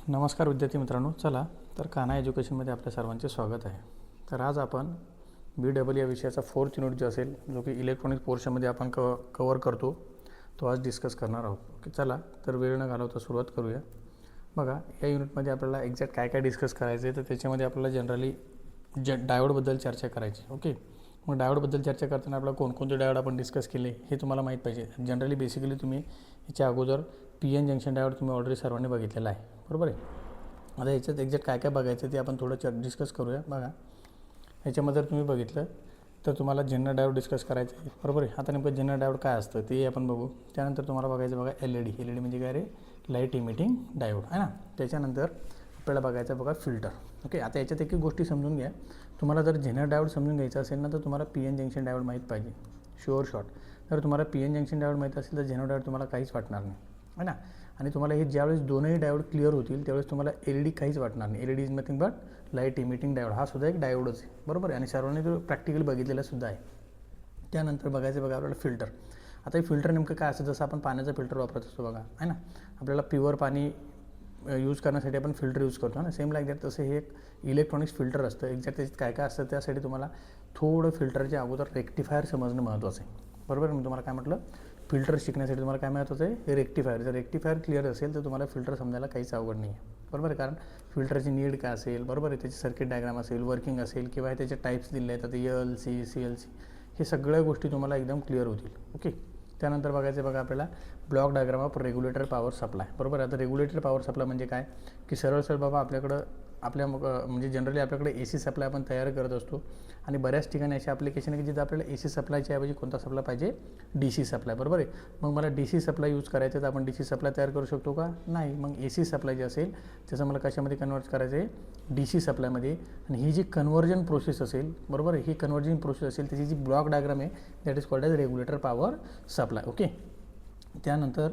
नमस्कार विद्यार्थी मित्रांनो, चला तर कान्हा एज्युकेशनमध्ये आपल्या सर्वांचे स्वागत आहे. तर आज आपण BW या विषयाचा 4th युनिट जो असेल, जो की इलेक्ट्रॉनिक पोर्शनमध्ये आपण कवर करतो, तो आज डिस्कस करणार आहोत. की चला तर वेळ न घालवता सुरुवात करूया. बघा, या युनिटमध्ये आपल्याला एक्झॅक्ट काय काय डिस्कस करायचं आहे, तर त्याच्यामध्ये आपल्याला जनरली डायोडबद्दल चर्चा करायची. ओके, मग डायोडबद्दल चर्चा करताना आपल्याला कोणकोणते डायोड आपण डिस्कस केले हे तुम्हाला माहीत पाहिजे. जनरली बेसिकली तुम्ही याच्या अगोदर PN जंक्शन डायोड तुम्ही ऑलरेडी सर्वांनी बघितलेला आहे, बरोबर आहे. आता याच्यात एक्झॅक्ट काय काय बघायचं ते आपण थोडं डिस्कस करूया. बघा, ह्याच्यामध्ये जर तुम्ही बघितलं तर तुम्हाला जेनर डायोड डिस्कस करायचं आहे, बरोबर आहे. आता नेमकं जेनर डायोड काय असतं ते आपण बघू. त्यानंतर तुम्हाला बघायचं बघा LED म्हणजे काय रे, लाईट इमिटिंग डायोड आहे ना. त्याच्यानंतर आपल्याला बघायचं बघा फिल्टर. ओके, आता याच्यात एक गोष्टी समजून घ्या. तुम्हाला जर जेनर डायोड समजून घ्यायचं असेल ना, तर तुम्हाला PN जंक्शन डायोड माहीत पाहिजे, शुअर शॉट. जर तुम्हाला PN जंक्शन डायोड माहीत असेल तर जेनर डायोड तुम्हाला काहीच वाटणार नाही, आहे ना. आणि तुम्हाला हे ज्यावेळेस दोनही डायोड क्लिअर होतील त्यावेळेस तुम्हाला LED काहीच वाटणार नाही. LED is nothing but light emitting diode. हा सुद्धा एक डायोडच आहे, बरोबर आहे. आणि सर्वांनी तो प्रॅक्टिकली बघितलेला सुद्धा आहे. त्यानंतर बघायचं बघा आपल्याला फिल्टर. आता हे फिल्टर नेमकं काय असतं, जसं आपण पाण्याचं फिल्टर वापरत असतो बघा, आहे ना. आपल्याला प्युअर पाणी यूज करण्यासाठी आपण फिल्टर यूज करतो ना, सेम लाईक दॅट तसं हे एक इलेक्ट्रॉनिक्स फिल्टर असतं. एक्झॅक्ट त्याच्यात काय काय असतं त्यासाठी तुम्हाला थोडं फिल्टरच्या अगोदर रेक्टिफायर समजणं महत्त्वाचं आहे, बरोबर. मी तुम्हाला काय म्हटलं, फिल्टर शिकण्यासाठी तुम्हाला काय महत्त्वाचं आहे, रेक्टिफायर. जर रेक्टिफायर क्लिअर असेल तर तुम्हाला फिल्टर समजायला काहीच अवघड नाही आहे, बरोबर आहे. कारण फिल्टरची नीड काय असेल, बरोबर आहे, त्याची सर्किट डायग्राम असेल, वर्किंग असेल, किंवा त्याचे टाईप्स दिले आहेत, आता LC CLC, हे सगळ्या गोष्टी तुम्हाला एकदम क्लिअर होतील. ओके, त्यानंतर बघायचं बघा आपल्याला block diagram of regulator power supply, बरोबर. आता रेग्युलेटर पॉवर सप्लाय म्हणजे काय, की सरळ बाबा आपल्याकडं म्हणजे जनरली आपल्याकडे AC सप्लाय आपण तयार करत असतो. आणि बऱ्याच ठिकाणी अशी ॲप्लिकेशन आहे की जिथं आपल्याला AC सप्लायच्या ऐवजी कोणता सप्लाय पाहिजे, DC सप्लाय, बरोबर आहे. मग मला DC सप्लाय यूज करायचं तर आपण DC सप्लाय तयार करू शकतो का, नाही. मग AC सप्लाय जे असेल त्याचं मला कशामध्ये कन्वर्ट करायचं आहे, DC सप्लायमध्ये. आणि ही जी कन्व्हर्जन प्रोसेस असेल, बरोबर आहे, ही कन्व्हर्जन प्रोसेस असेल त्याची जी ब्लॉक डायग्राम आहे that is called as regulator power supply. Okay, त्यानंतर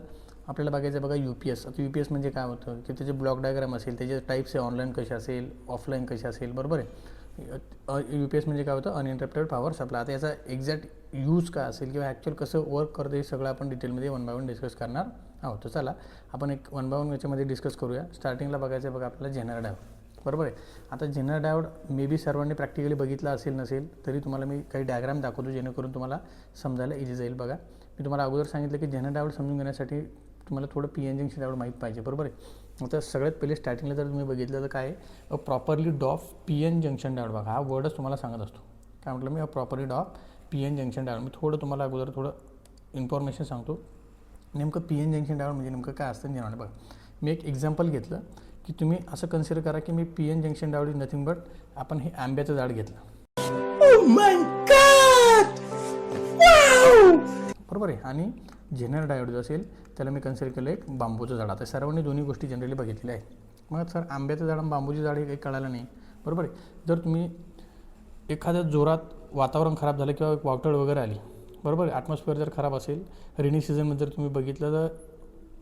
आपल्याला बघायचं बघा UPS. आता UPS म्हणजे काय होतं, की त्याचे ब्लॉक डायग्राम असेल, त्याचे टाईप्स आहे, ऑनलाईन कसे असेल, ऑफलाईन कसे असेल, बरोबर आहे. UPS म्हणजे काय होतं, अनइंटरप्टेड पॉवर सप्लाय. आता याचा एक्झॅक्ट यूज काय असेल किंवा ॲक्च्युअल कसं वर्क करतं हे सगळं आपण डिटेलमध्ये 1 बाय 1 डिस्कस करणार आहोत. तर चला आपण एक 1 बाय 1 याच्यामध्ये डिस्कस करूया. स्टार्टिंगला बघायचं बघा आपल्याला जेनर डायोड, बरोबर आहे. आता जेनर डायोड मे बी सर्वांनी प्रॅक्टिकली बघितला असेल नसेल तरी तुम्हाला मी काही डायग्राम दाखवतो जेणेकरून तुम्हाला समजायला इझी जाईल. बघा, मी तुम्हाला अगोदर सांगितलं की जेनर डायोड समजून घेण्यासाठी तुम्हाला थोडं PN जंक्शन डायोड माहीत पाहिजे, बरोबर आहे. आता सगळ्यात पहिले स्टार्टिंगला जर तुम्ही बघितलं तर काय आहे, प्रॉपरली डॉफ PN जंक्शन डायोड. बघा, हा वर्डच तुम्हाला सांगत असतो. काय म्हटलं मी, प्रॉपरली डॉफ PN जंक्शन डायोड. मी तुम्हाला अगोदर थोडं इन्फॉर्मेशन सांगतो. नेमकं PN जंक्शन डायोड म्हणजे नेमकं काय असतं जेनर. बघा, मी एक एक्झाम्पल घेतलं की तुम्ही असं कन्सिडर करा की मी PN junction diode is nothing but आपण हे आंब्याचं झाड घेतलं, बरोबर आहे. आणि जेनर डायोड जो असेल त्याला मी कन्सिडर केलं एक बांबूचं झाड. आता सर्वांनी दोन्ही गोष्टी जनरली बघितलेल्या आहेत. मग सर आंब्याचं झाड आणि बांबूची झाड हे काही कळालं नाही, बरोबर आहे. जर तुम्ही एखाद्या जोरात वातावरण खराब झालं किंवा वावटळ वगैरे आली, बरोबर आहे, ॲटमॉस्फिअर जर खराब असेल, रेनी सीझनमध्ये जर तुम्ही बघितलं तर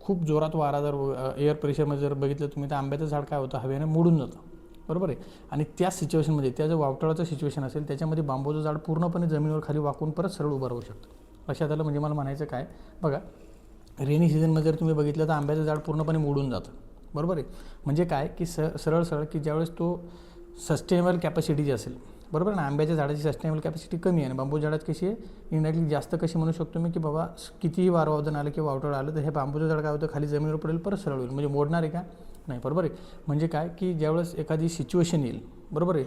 खूप जोरात वारा जर एअर प्रेशरमध्ये जर बघितलं तुम्ही तर आंब्याचं झाड काय होतं, हवेनं मोडून जातं, बरोबर आहे. आणि त्या सिच्युएशनमध्ये, त्या जर वावटळाचं सिच्युएशन असेल त्याच्यामध्ये बांबूचं झाड पूर्णपणे जमिनीवर खाली वाकून परत सरळ उभं राहू शकतं. लक्षात आलं. म्हणजे मला म्हणायचं काय, बघा, रेनी सीझनमध्ये जर तुम्ही बघितलं तर आंब्याचं झाड पूर्णपणे मोडून जातं, बरोबर आहे. म्हणजे काय की सरळ की ज्यावेळेस तो सस्टेनेबल कॅपॅसिटी जी असेल, बरोबर ना, आंब्याच्या झाडाची सस्टेनेबल कॅपॅसिटी कमी आहे आणि बांबू झाडात कशी आहे, इनडायरेक्टली जास्त. कशी म्हणू शकतो मी की बाबा कितीही वारवादन आलं किंवा वावटळ आलं तर हे बांबूचं झाड काय होतं, खाली जमिनीवर पडेल, परत सरळ होईल. म्हणजे मोडणार आहे का, नाही, बरोबर आहे. म्हणजे काय की ज्यावेळेस एखादी सिच्युएशन येईल, बरोबर आहे,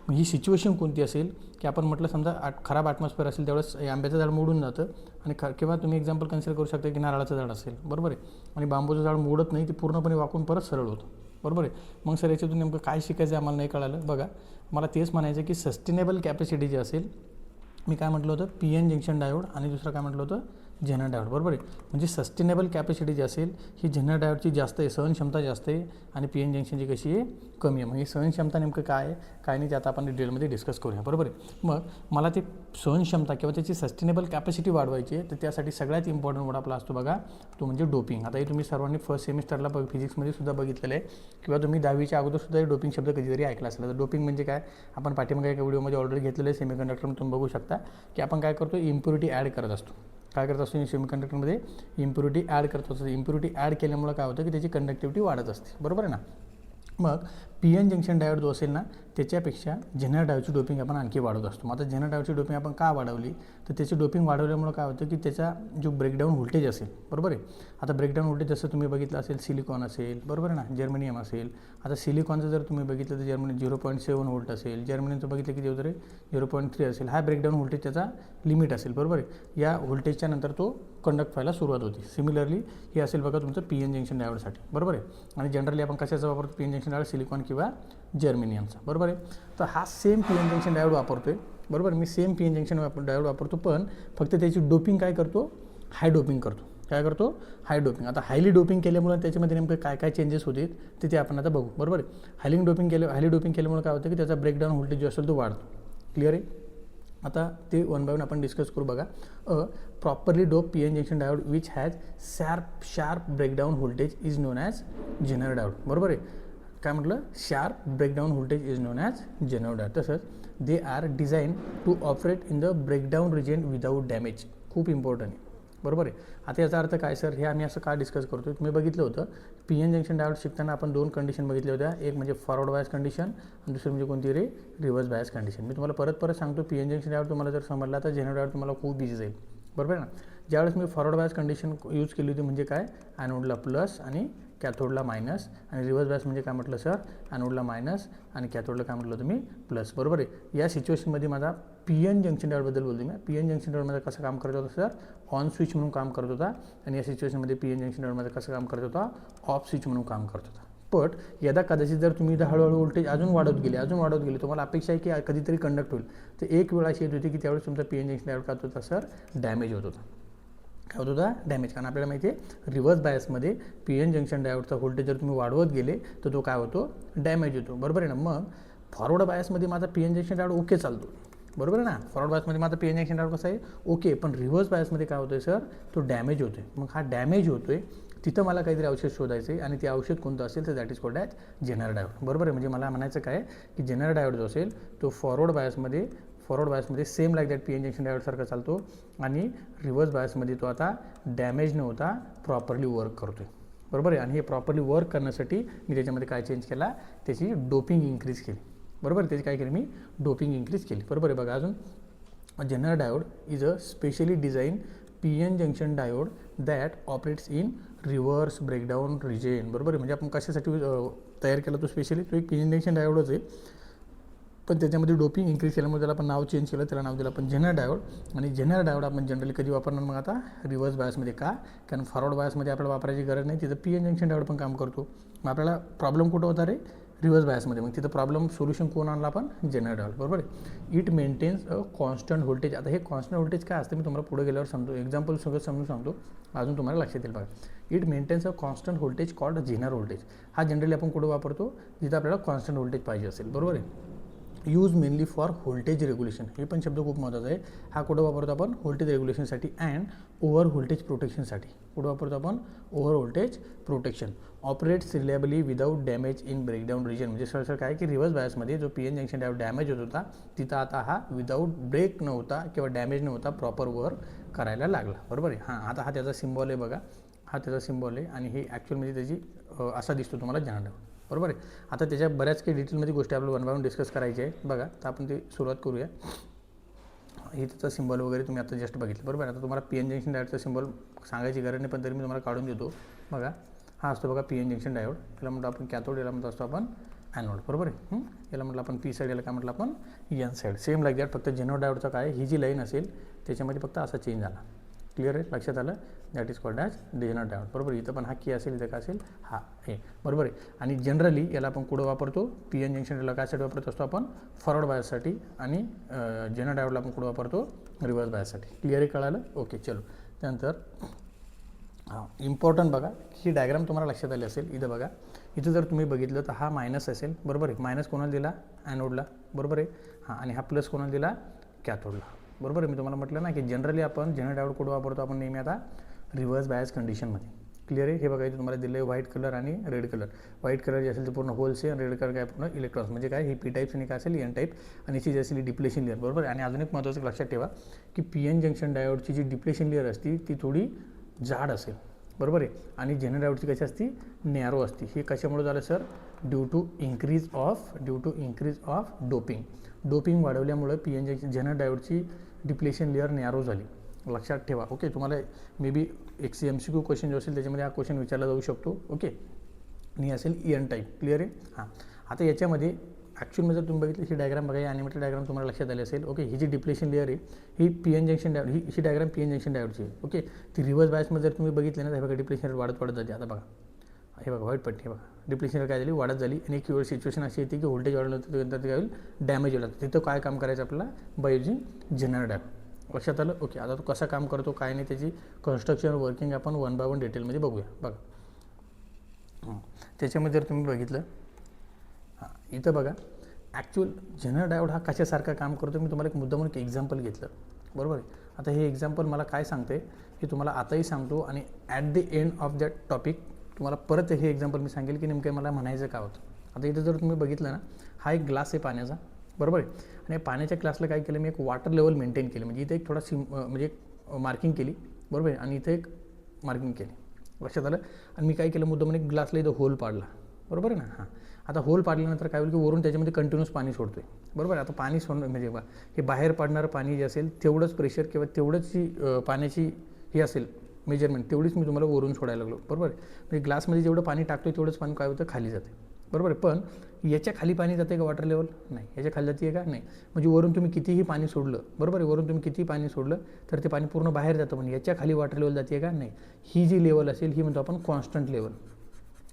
मग ही सिच्युएशन कोणती असेल की आपण म्हटलं समजा खराब ॲटमॉस्फिअर असेल त्यावेळेस आंब्याचं झाड मोडून जातं. आणि किंवा तुम्ही एक्झाम्पल कन्सिडर करू शकता की नारळाचं झाड असेल, बरोबर आहे, आणि बांबूचं झाड मोडत नाही, ते पूर्णपणे वाकून परत सरळ होतं, बरोबर आहे. मग सर याच्यातून नेमकं काय शिकायचं आहे आम्हाला नाही कळालं. बघा, मला तेच म्हणायचं की सस्टेनेबल कॅपॅसिटी जी असेल, मी काय म्हटलं होतं, PN जंक्शन डायोड, आणि दुसरं काय म्हटलं होतं, जेनर डायोड, बरोबर आहे. म्हणजे सस्टेनेबल कॅपॅसिटी जी असेल ही जेनर डायोडची जास्त आहे, सहनक्षमता जास्त आहे, आणि PN जंक्शनची कशी आहे, कमी आहे. मग ही सहनक्षमता नेमकं काय आहे, काय नाही, ते आता आपण डिटेलमध्ये डिस्कस करूया, बरोबर आहे. मग मला ते सहनक्षमता किंवा त्याची सस्टेनेबल कॅपॅसिटी वाढवायची आहे, तर त्यासाठी सगळ्यात इम्पॉर्टंट वर्ड आपला असतो बघा, तो म्हणजे डोपिंग. आता हे तुम्ही सर्वांनी फर्स्ट सेमिस्टरला फिजिक्समध्ये सुद्धा बघितलेलं आहे, किंवा तुम्ही 10वीच्या अगोदर सुद्धा डोपिंग शब्द कधीतरी ऐकला असेल. तर डोपिंग म्हणजे काय, आपण पाठीमागे एका व्हिडिओमध्ये ऑलरेडी घेतलेलं आहे सेमीकंडक्टरमध्ये, तुम्ही बघू शकता की आपण काय करतो, इम्प्युरिटी ॲड करत असतो. काय करत असतो, सेमीकंडक्टरमध्ये इम्प्युरिटी ॲड करत असतो. इम्प्युरिटी ॲड केल्यामुळे काय होतं की त्याची कंडक्टिव्हिटी वाढत असते, बरोबर आहे ना. मग पी एन जंक्शन डायोड जो असेल ना त्याच्यापेक्षा जेनर डायोडची डोपिंग आपण आणखी वाढवत असतो. मग आता जेनर डायोडची डोपिंग आपण का वाढवली तर त्याची डोपिंग वाढवल्यामुळे काय होतं की त्याचा जो ब्रेकडाऊन व्होल्टेज असेल, बरोबर आहे. आता ब्रेकडाऊन व्होल्टेज जसं तुम्ही बघितलं असेल सिलिकॉन असेल, बरोबर आहे ना, जर्मेनियम असेल. आता सिलिकॉनचं जर तुम्ही बघितलं तर जर्मनी 0.7 व्होल्ट असेल, जर्मनीचं बघितलं की तेवढं 0.3 असेल. हा ब्रेकडाऊन व्होल्टेज त्याचा लिमिट असेल, बरोबर आहे. या व्होल्टेजच्या नंतर तो कंडक्ट व्हायला सुरुवात होती. सिमिलरली हे असेल बघा तुमचं पी एन जंक्शन डायोडसाठी, बरोबर आहे. आणि जनरली आपण कशाचा वापरतो P N junction diode, silicon किंवा जर्मेनियमचा, बरोबर आहे. तर हा same P N junction diode वापरतो आहे, बरोबर. मी same P N junction diode वापरतो, पण फक्त त्याची डोपिंग काय करतो, हाय डोपिंग करतो. काय करतो, हाय डोपिंग. आता हायली डोपिंग केल्यामुळे त्याच्यामध्ये नेमकं काय काय चेंजेस होते ते आपण आता बघू, बरोबर आहे. हायली डोपिंग केल्यामुळे काय होतं की त्याचा ब्रेकडाऊन व्होल्टेज जो असेल तो वाढतो. क्लिअर आहे. आता ते वन बाय वन आपण डिस्कस करू बघा. Properly dope P N junction diode which has sharp breakdown voltage is known as Jenner diode, बरोबर आहे. काय म्हटलं, sharp breakdown voltage is known as Jenner diode. तसंच they are design to operate in the breakdown region without damage. खूप important आहे, बरोबर आहे. आता याचा अर्थ काय सर, हे आम्ही असं का डिस्कस करतो. तुम्ही बघितलं होतं पी एन जंक्शन डायोड शिकताना आपण 2 कंडिशन बघितल्या होत्या. एक म्हणजे फॉरवर्ड बायस कंडिशन आणि दुसरी म्हणजे कोणती रे, रिव्हर्स बायस कंडिशन. मी तुम्हाला परत सांगतो, पी एन जंक्शन डायोड तुम्हाला जर समजला तर जेनर डायोड तुम्हाला खूप इझी जाईल, बरोबर आहे ना. ज्यावेळेस मी फॉरवर्ड बायस कंडिशन यूज केली होती म्हणजे काय, ॲनोडला प्लस आणि कॅथोडला मायनस, आणि रिव्हर्स बायस म्हणजे काय म्हटलं सर, ॲनोडला मायनस आणि कॅथोडला काय म्हटलं तुम्ही प्लस, बरोबर आहे. या सिच्युएशनमध्ये माझा पी एन जंक्शन डायोडबद्दल बोलतो मी. पी एन जंक्शन डायोडमध्ये कसं काम करत होता सर, ऑन स्विच म्हणून काम करत होता. आणि या सिच्युएशनमध्ये पी एन जंक्शन डायोडमध्ये कसं काम करत होता, ऑफ स्विच म्हणून काम करत होता. बट यदा कदाचित जर तुम्ही इथं हळूहळू व्होल्टेज अजून वाढवत गेले, तुम्हाला अपेक्षा आहे की कधीतरी कंडक्ट होईल, तर एक वेळ अशी येत होती की त्यावेळेस तुमचा पी एन जंक्शन डायोड काय होता सर, डॅमेज होत होता. काय होत होता, डॅमेज. कारण आपल्याला माहिती आहे रिव्हर्स बायसमध्ये पी एन जंक्शन डायोडचा व्होल्टेज जर तुम्ही वाढवत गेले तर तो काय होतो, डॅमेज होतो, बरोबर आहे ना. मग फॉरवर्ड बायसमध्ये माझा P N junction diode okay चालतो, बरोबर आहे ना. फॉरवर्ड बायसमध्ये माझा पी एन जंक्शन डायोड कसं आहे, ओके. पण रिव्हर्स बायसमध्ये काय होतं आहे सर, तो डॅमेज होतो आहे. मग हा डॅमेज होतो आहे, तिथं मला काहीतरी औषध शोधायचं आहे, आणि ते औषध कोणतं असेल तर that is called as Jenner diode, बरोबर आहे. म्हणजे मला म्हणायचं काय की जेनर डायोड जो असेल तो फॉरवर्ड बायसमध्ये same like that P N junction डायोडसारखा चालतो, आणि रिव्हर्स बायसमध्ये तो आता डॅमेज न होता प्रॉपरली वर्क करतो आहे, बरोबर आहे. आणि हे प्रॉपरली वर्क करण्यासाठी मी त्याच्यामध्ये काय चेंज केला, त्याची डोपिंग इन्क्रीज केली, बरोबर. त्याची काय केली मी, डोपिंग इन्क्रीज केली, बरोबर आहे. बघा अजून, Zener diode is a specially design P N junction diode that operates in reverse breakdown region, बरोबर आहे. म्हणजे आपण कशासाठी तयार केला तो स्पेशली, तो एक पी एन जंक्शन डायोडच आहे, पण त्याच्यामध्ये डोपिंग इन्क्रीज केल्यामुळे त्याला आपण नाव चेंज केलं, त्याला नाव दिलं आपण जेनर डायोड. आणि जेनर डायोड आपण जनरली कधी वापरणार मग आता, रिव्हर्स बायसमध्ये. का, कारण फॉरवर्ड बायसमध्ये आपल्याला वापरायची गरज नाही, तिथं पी एन जंक्शन डायोड पण काम करतो. मग आपल्याला प्रॉब्लेम कुठं होता रे, रिव्हर्स बायसमध्ये. मग तिथं प्रॉब्लेम सोल्युशन कोण आणला आपण, जेनर डायोड, बरोबर आहे. It maintains a constant voltage. आता हे कॉन्स्टंट व्होल्टेज काय असतं मी तुम्हाला पुढे गेल्यावर सांगतो, एक्झाम्पल सगळं समजून सांगतो, अजून तुम्हाला लक्षात येईल बघा. It maintains a constant voltage called Zener voltage. हा जनरली आपण कुठं वापरतो, जिथं आपल्याला कॉन्स्टंट व्होल्टेज पाहिजे असेल, बरोबर आहे. Use mainly for voltage regulation. हे पण शब्द खूप महत्त्वाचा आहे. हा कुठं वापरतो आपण, व्होल्टेज रेग्युलेशनसाठी अँड ओव्हर व्होल्टेज प्रोटेक्शनसाठी. कुठं वापरतो आपण, over voltage protection. Operates reliably without damage in breakdown region. म्हणजे सर काय की रिव्हर्स बायसमध्ये जो P N junction diode damage होत होता, तिथं आता हा विदाऊट ब्रेक नव्हता किंवा डॅमेज नव्हता, प्रॉपर वर्क करायला लागला, बरोबर आहे. हां, आता हा त्याचा सिम्बॉल आहे बघा, हा त्याचा सिम्बॉल आहे, आणि हे ॲक्च्युअलमध्ये त्याची असा दिसतो तुम्हाला जेनर डायोड, बरोबर आहे. आता त्याच्या बऱ्याच काही डिटेलमध्ये गोष्टी आपल्याला वन बाय वन डिस्कस करायची आहे बघा. तर आपण ते सुरुवात करूया. हे त्याचा सिम्बॉल वगैरे तुम्ही आता जस्ट बघितलं, बरोबर आहे. आता तुम्हाला पी एन जंक्शन डायोडचा सिम्बॉल सांगायची गरज नाही, पण तरी मी तुम्हाला काढून देतो बघा. हा असतो बघा पी एन जंक्शन डायोड. याला म्हटलं आपण कॅथोड, याला म्हणतो असतो आपण ॲनोड, बरोबर आहे. याला म्हटलं आपण पी साईड, याला काय म्हटलं आपण N side. Same like that, फक्त जेनर डायोडचा काय, ही जी लाईन असेल त्याच्यामध्ये फक्त असा चेंज झाला. क्लिअर आहे, लक्षात आलं. That is called as Jenner diode, बरोबर. इथं पण हा की असेल, इथं काय असेल, हा हे, बरोबर आहे. आणि जनरली याला आपण कुठं वापरतो, पी एन जंक्शन डायोडला काय साठी वापरत असतो आपण, फॉरवर्ड बायससाठी, आणि जेनर डायोडला आपण कुठं वापरतो, रिव्हर्स बायससाठी. क्लिअर आहे, कळालं, ओके. चलो, त्यानंतर हां, इम्पॉर्टंट बघा, ही डायग्राम तुम्हाला लक्षात आली असेल. इथं बघा, इथं जर तुम्ही बघितलं तर हा मायनस असेल, बरोबर आहे. मायनस कोणाला दिला, ॲनोडला, बरोबर आहे. हां, आणि हा प्लस कोणाला दिला, कॅथोडला, बरोबर आहे. मी तुम्हाला म्हटलं ना की जनरली आपण जेनर डायोड कुठं वापरतो आपण नेहमी आता, रिव्हर्स बायस कंडिशनमध्ये. क्लिअर आहे. हे बघा, इथे तुम्हाला दिलं आहे व्हाईट कलर आणि रेड कलर. व्हाईट कलर जे असेल ते पूर्ण होल्स आहे, रेड कलर काय पूर्ण इलेक्ट्रॉन्स. म्हणजे काय, हे पी टाईप्स आणि काय असेल एन टाईप, आणि याची जी असेल डिप्लेशन लेअर, बरोबर आहे. आणि अजून एक महत्त्वाचं लक्षात ठेवा की पी एन जंक्शन डायोडची जी डिप्लेशन लेअर असते ती थोडी जाड असेल, बरोबर आहे. आणि जनरल डायोडची कशी असती, नॅरो असते. हे कशामुळे झालं sir, due to increase of doping वाढवल्यामुळे पी एन जंक्शन जनरल डायोडची डिप्लेशन लेअर नॅरो झाली. लक्षात ठेवा. ओके, तुम्हाला मे बी MCQ क्वेश्चन जो असेल त्याच्यामध्ये हा क्वेश्चन विचारला जाऊ शकतो. ओके, आणि असेल EN टाईप. क्लिअर आहे. हां, आता याच्यामध्ये ॲक्च्युअलमध्ये जर तुम्ही बघितलं ही डायग्राम बघा, ही ॲनिमेटेड डायग्राम तुम्हाला लक्षात आली असेल. ओके, ही जी डिप्लेशन लेअर आहे ही PN जंक्शन डायोड, ही डायग्राम PN जंक्शन डायोडची आहे. ओके, ती रिव्हर्स बायसमध्ये जर तुम्ही बघितले ना, तर बघा डिप्लेशन रेट वाढत जाते. आता बघा हे बघा व्हाईट पट्टी, हे बघा डिप्लेशन रेट काय झाली, वाढत झाली. आणि एक सिच्युएशन अशी येते की व्होल्टेज वाढलं होतं, त्यानंतर काय होईल, डॅमेज होईल. तिथं काय काम करायचं आपल्याला, बाय युजिंग जनरल डायोड. लक्षात आलं. ओके, आता तो कसा काम करतो काय नाही त्याची कन्स्ट्रक्शन वर्किंग आपण 1 बाय 1 डिटेलमध्ये बघूया. बघा त्याच्यामध्ये जर तुम्ही बघितलं, हां इथं बघा ॲक्च्युअल जनरल डायोड हा कशासारखा काम करतो. मी तुम्हाला एक मुद्दा म्हणून एक एक्झाम्पल घेतलं. बरोबर आहे. आता हे एक्झाम्पल मला काय सांगते की तुम्हाला आताही सांगतो आणि at the end of that topic तुम्हाला परत हे एक्झाम्पल मी सांगेल की नेमकं मला म्हणायचं काय होतं. आता इथं जर तुम्ही बघितलं ना, हा एक ग्लास आहे पाण्याचा. बरोबर आहे. आणि पाण्याच्या ग्लासला काय केलं मी, एक वॉटर लेवल मेंटेन केलं. म्हणजे इथे एक थोडा म्हणजे मार्किंग केली. बरोबर आहे. आणि इथे एक मार्किंग केली. लक्षात आलं. आणि मी काय केलं, मुद्दा म्हणजे ग्लासला इथं होल पाडला. बरोबर आहे ना. हां, आता होल पाडल्यानंतर काय होईल की वरून त्याच्यामध्ये कंटिन्यूस पाणी सोडतो आहे. बरोबर आहे. आता पाणी सोडणं म्हणजे हे बाहेर पाडणारं पाणी जे असेल तेवढंच प्रेशर किंवा तेवढंच जी पाण्याची हे असेल मेजरमेंट तेवढीच मी तुम्हाला वरून सोडायला लागलो. बरोबर आहे. म्हणजे ग्लासमध्ये जेवढं पाणी टाकतो तेवढंच पाणी काय होतं, खाली जाते. बरोबर आहे. पण याच्या खाली पाणी जाते का वॉटर लेवल, नाही. याच्या खाली जाते का, नाही. म्हणजे वरून तुम्ही कितीही पाणी सोडलं, बरोबर आहे, वरून तुम्ही कितीही पाणी सोडलं तर ते पाणी पूर्ण बाहेर जातं. पण याच्या खाली वॉटर लेवल जाते का, नाही. ही जी लेवल असेल ही म्हणतो आपण कॉन्स्टंट लेवल.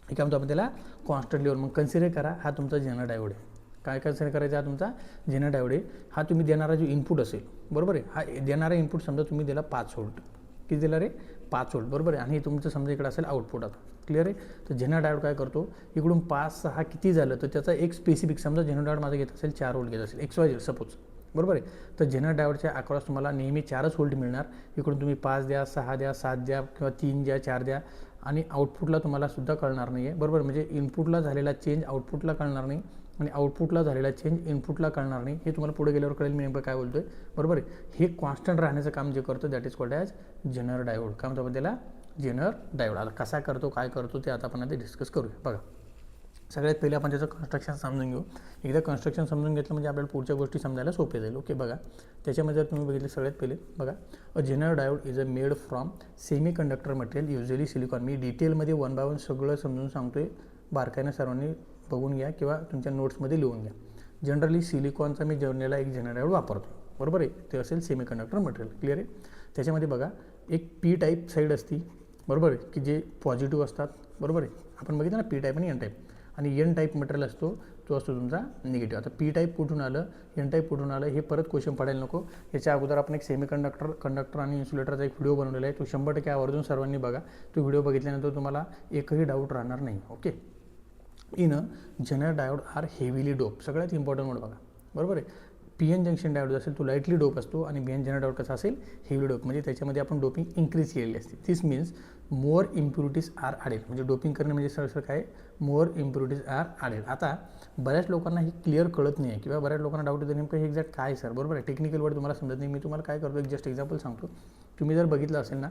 हे काय म्हणतो आपण त्याला, कॉन्स्टंट लेवल. मग कन्सिडर करा हा तुमचा जनरल डायोड आहे. काय कन्सिडर करायचा, हा तुमचा जनरल डायोड आहे. हा तुम्ही देणारा जो इनपुट असेल, बरोबर आहे, हा देणारा इनपुट समजा तुम्ही दिला 5 व्होल्ट. किती दिला रे, 5 व्होल्ट. बरोबर आहे. आणि तुमचं समजा इकडे असेल आउटपुट. आता क्लिअर आहे. तर जनरल डायोड काय करतो, इकडून 5 6 किती झालं तर त्याचा एक स्पेसिफिक, समजा जनरल डायोड माझा घेत असेल 4 व्होल्ट घेत असेल XYZ सपोज. बरोबर आहे. तर जनरल डायोडच्या अक्रॉस तुम्हाला नेहमी 4च व्होल्ट मिळणार. इकडून तुम्ही 5 द्या, 6 द्या, 7 द्या किंवा 3 द्या, 4 द्या. आणि आउटपुटला तुम्हाला सुद्धा कळणार नाही आहे. बरोबर. म्हणजे इनपुटला झालेला चेंज आउटपुटला कळणार नाही आणि आउटपुटला झालेला चेंज इनपुटला कळणार नाही. हे तुम्हाला पुढे गेल्यावर कळेल मी नेमकं काय बोलतो आहे. बरोबर आहे. हे कॉन्स्टंट राहण्याचं काम जे करतो that is called as general diode. काय म्हणतो आपण त्याला, जनरल डायोड. आता कसा करतो काय करतो ते आता आपण आधी डिस्कस करूया. बघा सगळ्यात पहिले आपण त्याचं कन्स्ट्रक्शन समजून घेऊ. एकदा कन्स्ट्रक्शन समजून घेतलं म्हणजे आपल्याला पुढच्या गोष्टी समजायला सोपे जाईल. ओके, बघा त्याच्यामध्ये जर तुम्ही बघितलं सगळ्यात पहिले बघा, a general diode is a made from semiconductor material usually silicon. मी डिटेलमध्ये 1 बाय 1 सगळं समजून सांगतो आहे. बारकाईनं सर्वांनी बघून घ्या किंवा तुमच्या नोट्समध्ये लिहून घ्या. जनरली सिलिकॉनचा मी जनरलला एक जनरल डायोड वापरतो. बरोबर आहे. ते असेल सेमी कंडक्टर मटेरियल. क्लिअर आहे. त्याच्यामध्ये बघा एक P टाईप साईड असती. बरोबर आहे, की जे पॉझिटिव्ह असतात. बरोबर आहे. आपण बघितलं ना P टाईप आणि N टाईप. आणि N टाईप मटेरियल असतो तो असतो तुमचा निगेटिव्ह. आता P टाईप कुठून आलं, N टाईप कुठून आलं, हे परत क्वेश्चन पडायला नको. याच्या अगोदर आपण एक सेमी कंडक्टर आणि इन्सुलेटरचा एक व्हिडिओ बनवलेला आहे. तो 100% आवर्जून सर्वांनी बघा. तो व्हिडिओ बघितल्यानंतर तुम्हाला एकही डाऊट राहणार नाही. Okay. In general diode are heavily dope. सगळ्यात इम्पॉर्टंट म्हणून बघा. बरोबर आहे. PN जंक्शन डायोड असेल तो लाईटली डोप असतो आणि BN जनरल डायोड कसा असेल, हेवी डोप. म्हणजे त्याच्यामध्ये आपण डोपिंग इन्क्रीज केलेली असते. This means more impurities are added. म्हणजे डोपिंग करणे म्हणजे सर काय, मोर इम्प्युरिटीज आर ॲडेड. आता बऱ्याच लोकांना हे क्लिअर कळत नाही आहे किंवा बऱ्याच लोकांना डाऊट येतं नेमकं हे एक्झॅक्ट काय सर. बरोबर आहे. टेक्निकल वर्ड तुम्हाला समजत नाही. मी तुम्हाला काय करतो, एक जस्ट एक्झाम्पल सांगतो. तुम्ही जर बघितलं असेल ना,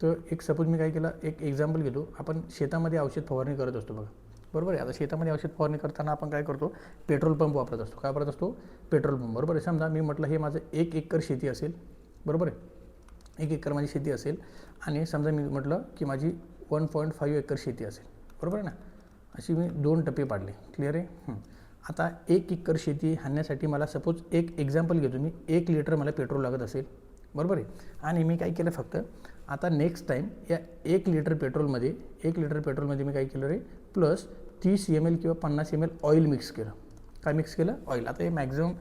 तर एक सपोज मी काय केलं, एक एक्झाम्पल घेतो. आपण शेतामध्ये औषध फवारणी करत असतो बघा. बरोबर आहे. आता शेतामध्ये औषध फवारणी करताना आपण काय करतो, पेट्रोल पंप वापरत असतो. काय वापरत असतो, पेट्रोल पंप. बरोबर आहे. समजा मी म्हटलं हे माझं 1 एकर शेती असेल. बरोबर आहे. 1 एकर माझी शेती असेल आणि समजा मी म्हटलं की माझी 1.5 एकर शेती असेल. बरोबर आहे ना. अशी मी 2 टप्पे पाडले. क्लिअर आहे. आता 1 एकर शेती हाणण्यासाठी मला सपोज एक एक्झाम्पल घेतो मी, 1 लिटर मला पेट्रोल लागत असेल. बरोबर आहे. आणि मी काय केलं फक्त आता नेक्स्ट टाईम या 1 लिटर पेट्रोलमध्ये मी काय केलं रे, प्लस 30 ml किंवा 50 ml ऑइल मिक्स केलं. काय मिक्स केलं, ऑइल. आता हे मॅक्झिमम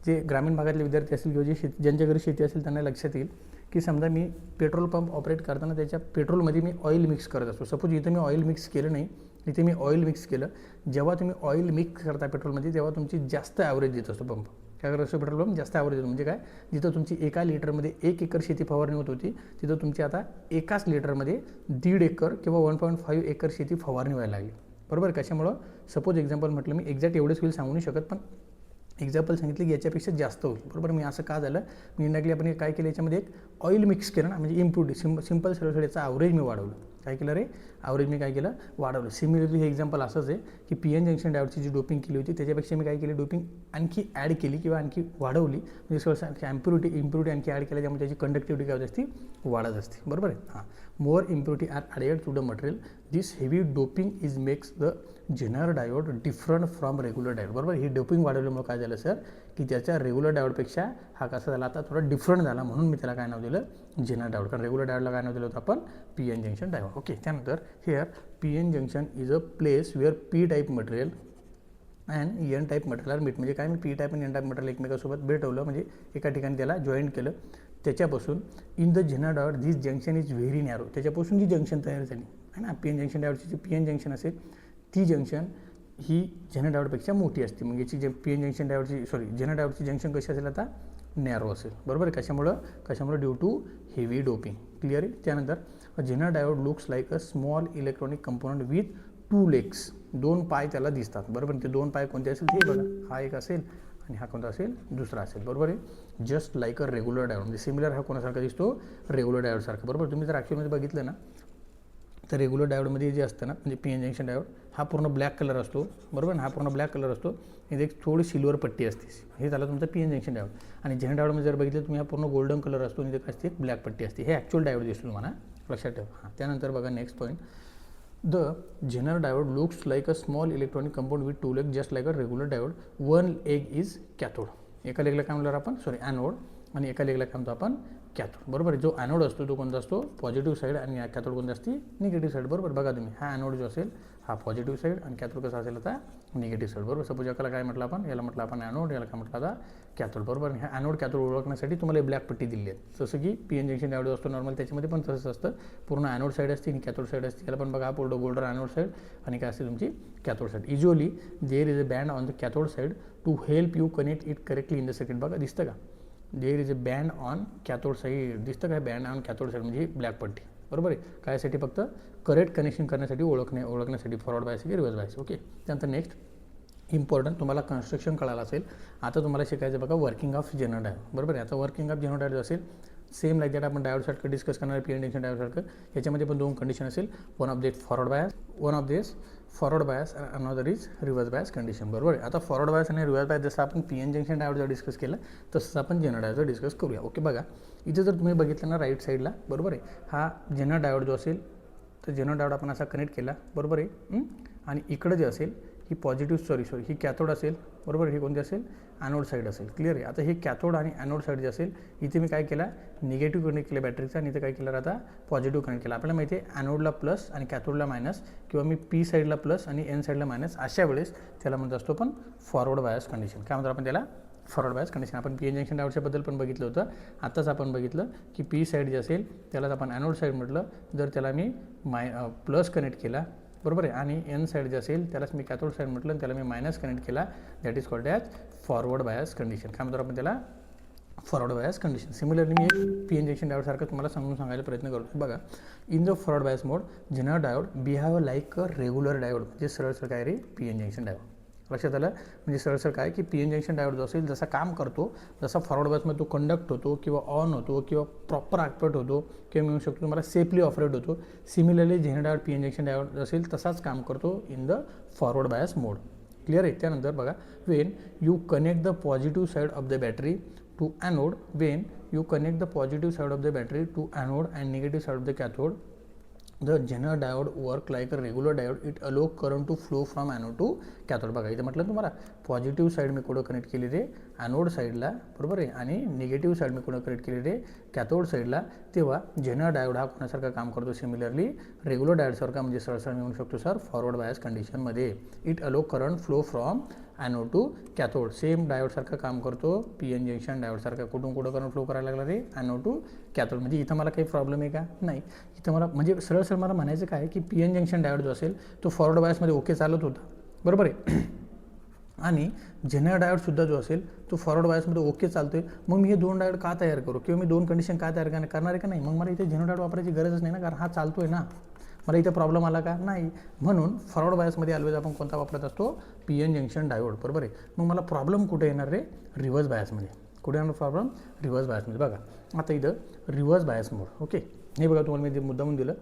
जे ग्रामीण भागातले विद्यार्थी असतील किंवा जे ज्यांच्या घरी शेती असेल त्यांना लक्षात येईल की समजा मी पेट्रोल पंप ऑपरेट करताना त्याच्या पेट्रोलमध्ये मी ऑइल मिक्स करत असतो. सपोज इथं मी ऑइल मिक्स केलं नाही, इथे मी ऑइल मिक्स केलं. जेव्हा तुम्ही ऑइल मिक्स करता पेट्रोलमध्ये तेव्हा तुमची जास्त ॲव्हरेज देत असतो पंप. काय करत असतो, पेट्रोल पंप जास्त ॲव्हरेज देतो. म्हणजे काय, जिथं तुमची 1 लिटरमध्ये 1 एकर शेती फवारणी होत होती तिथं तुमची आता 1 लिटरमध्ये 1.5 एकर किंवा 1.5 एकर शेती फवारणी व्हायला लागली. बरोबर. कशामुळं, सपोज एक्झाम्पल म्हटलं मी, एक्झॅक्ट एवढंच होईल सांगू नाही शकत, पण एक्झाम्पल सांगितलं की याच्यापेक्षा जास्त होईल. बरोबर. मी असं का झालं, मी इंडायरेक्टली आपण काय केलं, याच्यामध्ये एक ऑइल मिक्स केलं ना, म्हणजे इम्प्युरिटी सिंपल सरळ याचा ॲव्हरेज मी वाढवलं. काय केलं रे, ॲव्हरेज मी काय केलं, वाढवलं. सिमिलरली हे एक्झाम्पल असंच आहे की पी एन जंक्शन डायोडची जी डोपिंग केली होती त्याच्यापेक्षा मी काय केली, डोपिंग आणखी ॲड केली किंवा आणखी वाढवली, म्हणजे सहसा इम्प्युरिटी आणखी ॲड केल्या, त्यामुळे त्याची कंडक्टिव्हिटी काय होत असते, वाढत असते. बरोबर आहे. हां, more impurity are added to the material. This heavy doping is makes the Jenner diode different from regular diode. बरोबर, ही डोपिंग वाढवल्यामुळे काय झालं सर, की त्याच्या रेग्युलर डायोडपेक्षा हा कसा झाला, आता थोडा डिफरंट झाला, म्हणून मी त्याला काय नाव दिलं, जेनर डायोड. कारण रेग्युलर डायोडला काय नाव दिलं होतं आपण, P N junction diode. Okay, त्यानंतर here P N junction is a place where P type material and N type material meet. म्हणजे काय, मी पी टाईप आणि एन टाईप मटेरियल एकमेकासोबत भेटवलं, म्हणजे एका ठिकाणी त्याला जॉईंट केलं. त्याच्यापासून in the Jenner diode this junction is very narrow. त्याच्यापासून जी जंक्शन तयार झाली आहे ना, पी एन जंक्शन डायोडची जी पी एन जंक्शन असेल ती जंक्शन ही जेनर डायोडपेक्षा मोठी असते. मग याची जे पी एन जंक्शन डायोडची जेनर डायोडची जंक्शन कशी असेल, आता नॅरो असेल. बरोबर आहे. कशामुळं due to heavy doping. Clear आहे. त्यानंतर zener diode looks like a small electronic component with 2 legs. 2 पाय त्याला दिसतात. बरोबर. ते 2 पाय कोणते असेल ते बघा, हा एक असेल आणि हा कोणता असेल, दुसरा असेल. बरोबर आहे. Just like a regular diode. म्हणजे सिमिलर हा कोणासारखा दिसतो, रेग्युलर डायोडसारखा. बरोबर. तुम्ही जर ॲक्च्युअलमध्ये बघितलं ना, तर रेग्युलर डायोडमध्ये जे असतं ना, म्हणजे पी एन जंक्शन डायोड हा पूर्ण ब्लॅक कलर असतो. बरोबर ना, हा पूर्ण ब्लॅक कलर असतो. इथे एक थोडी सिल्वर पट्टी असते, हे झालं तुमचं पी एन जंक्शन डायोड. आणि जेनर डायोडमध्ये जर बघितलं तुम्ही, हा पूर्ण गोल्डन कलर असतो आणि इथे काय असते, एक ब्लॅक पट्टी असते. हे ॲक्च्युअल डायोड दिसतो तुम्हाला, लक्षात ठेवा. हां, त्यानंतर बघा next point. The Jenner diode looks like a small electronic compound with 2 legs just like a regular diode. 1 leg is cathode. एका लेगला काय म्हणणार आपण, ॲनोड, आणि एका लेगला काय म्हणतो आपण, कॅथोड. बरोबर. जो ॲनोड असतो तो कोणता असतो, पॉझिटिव्ह साईड, आणि कॅथोड कोणता असते, निगेटिव्ह साईड. बरोबर. बघा तुम्ही, हा ॲनोड जो असेल हा पॉझिटिव्ह साईड आणि कॅथोड कसा असेल आता, निगेटिव्ह साईड. बरोबर. सपोज याला काय म्हटलं आपण, याला म्हटलं आपण ॲनोड, याला काय म्हटलं आता कॅथोड. बरोबर. ह्या ॲनोड कॅथोड ओळखण्यासाठी तुम्हाला ब्लॅक पट्टी दिली आहे. जसं की पी एन जंक्शन डायोड असतो नॉर्मल, त्याच्यामध्ये पण तसंच असतं. पूर्ण ॲनोड साईड असते आणि कॅथोड साईड असते. याला पण बघा, हा पूर्ण गोल्डन ॲनोड साईड आणि काय असते तुमची cathode side. Usually there is a band on the cathode side to help you connect it correctly in the circuit. बघा दिसतं का, there is a band on cathode side. दिसतं काय, बँड ऑन कॅथोड साईड म्हणजे black पट्टी. बरोबर आहे. कायसाठी, फक्त करेक्ट कनेक्शन करण्यासाठी, ओळखण्यासाठी, फॉरवर्ड बायस की रिव्हर्स बायस. ओके. त्यानंतर नेक्स्ट इम्पॉर्टंट, तुम्हाला कन्स्ट्रक्शन कळालं असेल. आता तुम्हाला शिकायचं बघा वर्किंग ऑफ जेनर डायोड. बरोबर आहे. आता वर्किंग ऑफ जेनर डायोड असेल सेम लाईक दॅट आपण डायोडसारखं डिस्कस करणार पी एन जंक्शन डायोडसारखं. याच्यामध्ये पण 2 कंडिशन असेल. One of this forward bias आणि another is reverse bias condition. बरोबर आहे. आता फॉरवर्ड बायस आणि रिव्हर्स बायस जसं आपण पी एन जंक्शन डायोडचं डिस्कस केलं तसंच आपण जेनर डायोडचं डिस्कस करूया. ओके. बघा इथे जर तुम्ही बघितलं ना, राईट साईडला, बरोबर आहे, हा जेनर डायोड जो असेल तर जेनर डायोड आपण असा कनेक्ट केला. बरोबर आहे. आणि इकडं जे असेल ही पॉझिटिव्ह ही कॅथोड असेल. बरोबर. ही कोणती असेल, ॲनोड साईड असेल. क्लिअर आहे. आता हे कॅथोड आणि ॲनोड साईड जे असेल, इथे मी काय केला, निगेटिव्ह कनेक्ट केलं बॅटरीचा, आणि इथे काय केलं, आता पॉझिटिव्ह कनेक्ट केला. आपल्याला माहिती आहे ॲनोडला प्लस आणि कॅथोडला मायनस, किंवा मी पी साईडला प्लस आणि एन साईडला मायनस, अशा वेळेस त्याला म्हणत असतो पण फॉरवर्ड बायस कंडिशन. काय म्हणतो आपण त्याला, फॉरवर्ड बायस कंडिशन. आपण पी एन जंक्शन डायोडच्याबद्दल पण बघितलं होतं. आत्ताच आपण बघितलं की पी साईड जे असेल त्यालाच आपण ॲनोड साईड म्हटलं. जर त्याला मी प्लस कनेक्ट केला, बरोबर आहे, आणि एन साईड जे असेल त्यालाच मी कॅथोड साईड म्हटलं, त्याला मी मायनस कनेक्ट केला, that is called as forward bias condition. काय म्हणतो आपण त्याला, फॉरवर्ड बायस कंडिशन. सिमिलरली मी एक पी एन जंक्शन डायोडसारखं तुम्हाला सांगायला प्रयत्न करतो. बघा, in the forward bias mode Zener diode behave like a regular diode. म्हणजे सरळ काय रे, पी एन जंक्शन डायोड. लक्षात आलं. म्हणजे सरळ काय की पी एन जंक्शन डायोड जो असेल जसा काम करतो, जसा फॉरवर्ड बायसमध्ये तो कंडक्ट होतो किंवा ऑन होतो किंवा प्रॉपर ॲक्टिवेट होतो किंवा मिळू शकतो तुम्हाला सेफली ऑपरेट होतो. Similarly zener diode P N junction diode असेल तसाच काम करतो in the forward bias mode. Clear आहे. त्यानंतर बघा, when you connect the positive side of the battery to anode, when you connect the positive side of the battery to anode and negative side of the cathode, the Jenner diode work like a regular diode. It allow current to flow from anode to cathode. बघा इथे म्हटलं तुम्हाला positive side मी कुठं connect केली रे, anode साईडला. बरोबर आहे. आणि निगेटिव्ह साईड मी कुठं कनेक्ट केली रे, कॅथोड साईडला. तेव्हा जेनर डायोड हा कोणासारखा काम करतो, सिमिलरली रेग्युलर डायोडसारखा, म्हणजे सरळ मी म्हणू शकतो सर फॉरवर्ड बायस कंडिशनमध्ये. It allow current flow from anode to cathode. Same डायोडसारखं काम करतो, पी एन जंक्शन डायोडसारखं. कुठून करंट फ्लो करायला लागला रे, ॲनोड टू कॅथोड. म्हणजे इथं मला काही प्रॉब्लेम आहे का, नाही. इथं मला म्हणजे सरळ मला म्हणायचं काय की पी एन जंक्शन डायोड जो असेल तो फॉरवर्ड बायसमध्ये ओके चालत होता. बरोबर आहे. आणि जेनर डायोडसुद्धा जो असेल तो फॉरवर्ड बायसमध्ये ओके चालतो आहे. मग मी हे 2 डायोड का तयार करू, किंवा मी 2 कंडिशन का तयार करणार आहे का नाही. मग मला इथे जेनर डायोड वापरायची गरजच नाही ना, कारण हा चालतो आहे ना. मला इथे प्रॉब्लेम आला का, नाही. म्हणून फॉरवर्ड बायसमध्ये ऑलवेज आपण कोणता वापरत असतो, पी एन जंक्शन डायोड. बरोबर आहे. मग मला प्रॉब्लेम कुठे येणार रे, रिव्हर्स बायसमध्ये. कुठे येणार प्रॉब्लेम, रिव्हर्स बायसमध्ये. बघा आता इथं रिव्हर्स बायस मोड. ओके. हे बघा तुम्हाला मी जे मुद्दामून दिलं,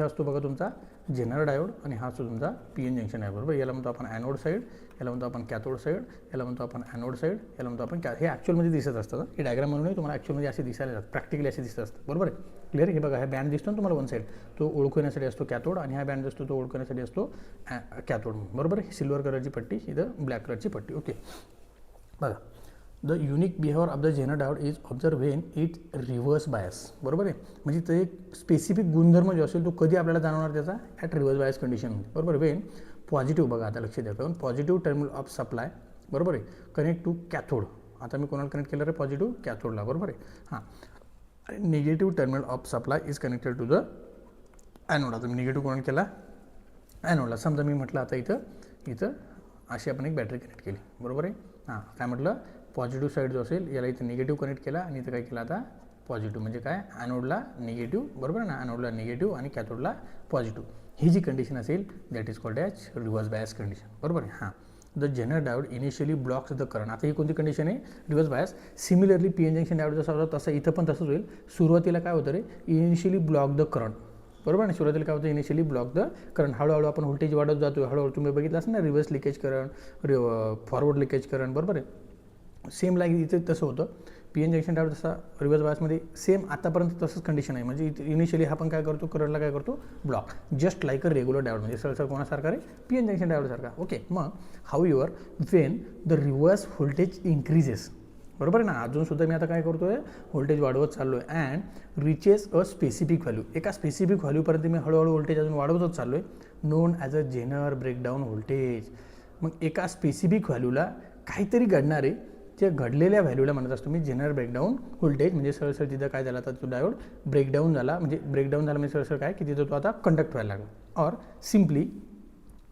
इथे असतो बघा तुमचा जेनर डायोड आणि हा असतो तुमचा पी एन जंक्शन आहे, बरोबर. याला म्हणतो आपण ॲनोड साईड, याला म्हणतो आपण कॅथोड साईड, याला म्हणतो आपण ॲनोड साईड, याला म्हणतो आपण हे ॲक्च्युअलमध्ये दिसत असतं. हे डायग्राम म्हणून तुम्हाला ॲक्च्युअलमध्ये असे दिसायला जातात, प्रॅक्टिकली असे दिसत असतं, बरोबर आहे. क्लिअर. हे बघा, हा बँड दिसतो ना तुम्हाला वन साईड, तो ओळखण्यासाठी असतो कॅथोड आणि हा बँड असतो तो ओळखण्यासाठी असतो कॅथोड, बरोबर आहे. सिल्वर कलरची पट्टी, इथं ब्लॅक कलरची पट्टी. ओके, बघा. The unique behaviour of the Jenner diode is observe when it reverse bias, बरोबर आहे. म्हणजे ते एक स्पेसिफिक गुणधर्म जो असेल तो कधी आपल्याला जाणवणार त्याचा, ॲट रिव्हर्स बायस कंडिशनमध्ये, बरोबर. वेन पॉझिटिव्ह, बघा आता लक्ष द्या, पॉझिटिव्ह टर्मिनल ऑफ सप्लाय, बरोबर आहे, कनेक्ट टू कॅथोड. आता मी कोणाला कनेक्ट केलं रे, पॉझिटिव्ह कॅथोडला, बरोबर आहे. हां, negative terminal of supply is connected to the anode. आता मी निगेटिव्ह कोणाला केला, ॲनोडला. समजा मी म्हटलं आता इथं अशी आपण एक बॅटरी कनेक्ट केली, बरोबर आहे. हां, काय म्हटलं, पॉझिटिव्ह साईड जो असेल याला इथं निगेटिव्ह कनेक्ट केला आणि इथं काय केलं आता पॉझिटिव्ह, म्हणजे काय, ॲनोडला निगेटिव्ह, बरोबर ना, ॲनोडला निगेटिव्ह आणि कॅथोडला पॉझिटिव्ह. ही जी कंडिशन असेल that is called as reverse bias condition, बरोबर आहे. हां, the Jenner diode initially blocks the current. आता ही कोणती कंडिशन आहे, reverse bias. Similarly P N junction diode जसा होता तसं इथं पण तसंच होईल. सुरुवातीला काय होतं रे, इनिशियली ब्लॉक द करंट, बरोबर ना. सुरुवातीला काय होतं, इनिशियली ब्लॉक द करंट. हळूहळू आपण व्होल्टेज वाढत जातो, हळूहळू तुम्ही बघितलं असेल ना, reverse leakage current, forward leakage current, बरोबर आहे. सेम लाईक इथे तसं होतं. पी एन जंक्शन डायोड जसा रिव्हर्स बायसमध्ये सेम आतापर्यंत तसंच कंडिशन आहे. म्हणजे इनिशियली आपण काय करतो, करंटला काय करतो, block, just like a regular diode, म्हणजे सरळ कोणासारखा रे, पी एन जंक्शन डायोडसारखा. ओके, मग how your Wien the reverse voltage increases, बरोबर आहे ना. अजूनसुद्धा मी आता काय करतो आहे, व्होल्टेज वाढवत चाललो आहे and reaches a specific value. एका स्पेसिफिक व्हॅल्यूपर्यंत मी हळूहळू व्होल्टेज अजून वाढवतच चाललो आहे, known as a Zener breakdown voltage. मग एका स्पेसिफिक व्हॅल्यूला काहीतरी घडणार आहे, त्या घडलेल्या व्हॅल्यूला म्हणत असतो मी जेनर ब्रेकडाऊन व्होल्टेज. म्हणजे सरळ तिथं काय झाला, तर तो डायोड ब्रेकडाऊन झाला. म्हणजे ब्रेकडाऊन झाला म्हणजे सरळ काय, की तिथं तो आता कंडक्ट व्हायला लागला. Or simply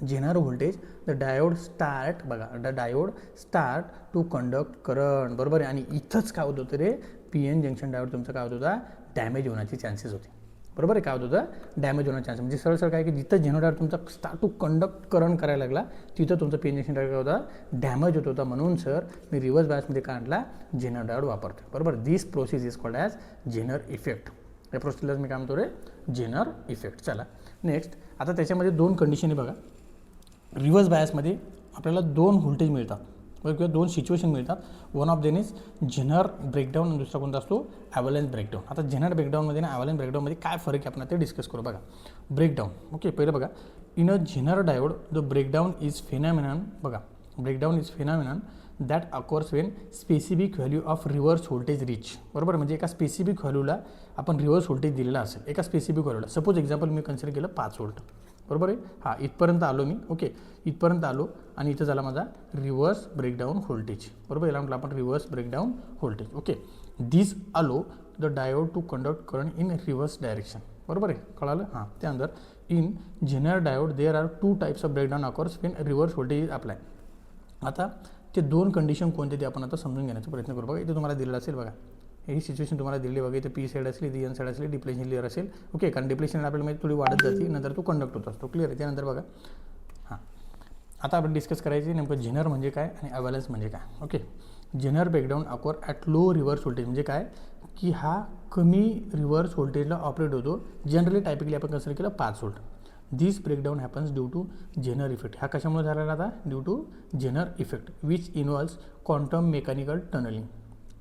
zener voltage, the diode start, बघा, the diode start to conduct current, बरोबर आहे. आणि इथंच काय होत होतं रे, पी एन जंक्शन डायोड तुमचं काय होत होता, डॅमेज होण्याचे चान्सेस होते, बरोबर आहे. काय होत होतं, डॅमेज होण्याचे चान्सेस. म्हणजे सरळ काय की जिथं जेनर डायोड तुमचा स्टार्ट टू कंडक्ट करंट करायला लागला तिथं तुमचं पी एन जंक्शन डायोड काय होता, डॅमेज होत होता. म्हणून सर मी रिव्हर्स बायसमध्ये काय आणला, जेनर डायोड वापरतो, बरोबर. This process is called as zener effect. या प्रोसेसलाच मी काय म्हणतो रे, जेनर इफेक्ट. चला नेक्स्ट, आता त्याच्यामध्ये दोन कंडिशन आहे बघा. रिव्हर्स बायसमध्ये आपल्याला दोन व्होल्टेज मिळतात किंवा दोन सिच्युएशन मिळतात. One of then is Zener breakdown आणि दुसरा कोणता असतो, ॲव्हलन्स ब्रेकडाऊन. आता जेनर ब्रेकडाऊनमध्ये आणि ॲव्हलन्स ब्रेकडाऊनमध्ये काय फरक आहे आपण ते डिस्कस करू. बघा, ब्रेकडाऊन. ओके, पहिलं बघा, in a Jenner diode the breakdown is phenomenon, बघा, breakdown is phenomenon that occurs when specific value of reverse voltage reach, बरोबर. म्हणजे एका स्पेसिफिक व्हॅल्यूला आपण रिव्हर्स व्होल्टेज दिलेला असेल, एका स्पेसिफिक व्हॅल्यूला. सपोज एक्झाम्पल मी कन्सिडर केलं 5 व्होल्ट, बरोबर आहे. हां, इथपर्यंत आलो मी, ओके, इथपर्यंत आलो आणि इथं झाला माझा रिव्हर्स ब्रेकडाऊन व्होल्टेज, बरोबर. याला म्हटलं आपण reverse breakdown voltage. Okay, this allow the diode to conduct current in reverse direction, बरोबर आहे. कळालं. हां, त्यानंतर in zener diode there are 2 types of breakdown occurs when reverse voltage is apply. आता ते दोन कंडिशन कोणते ते आपण आता समजून घेण्याचा प्रयत्न करू. बघा, इथे तुम्हाला दिलेलं असेल, बघा, ही सिच्युएशन तुम्हाला दिली, बघा, इथे पी साईड असेल, इथे एन साईड असेल, डिप्लेशन लेअर असेल, ओके. कारण डिप्लेशन आपल्याला माहिती थोडी वाढत जाते, नंतर तो कंडक्ट होत असतो, क्लिअर आहे. त्यानंतर बघा, हां, आता आपण डिस्कस करायची नेमकं जेनर म्हणजे काय आणि ॲव्हलन्स म्हणजे काय. Okay, zener breakdown occur at low reverse voltage म्हणजे काय, की हा कमी रिव्हर्स व्होल्टेजला ऑपरेट होतो. जनरली टायपिकली आपण कन्सिडर केलं 5 volt. This breakdown happens due to Zener effect. हा कशामुळे झालेला आता, due to Zener effect which involves quantum mechanical tunneling,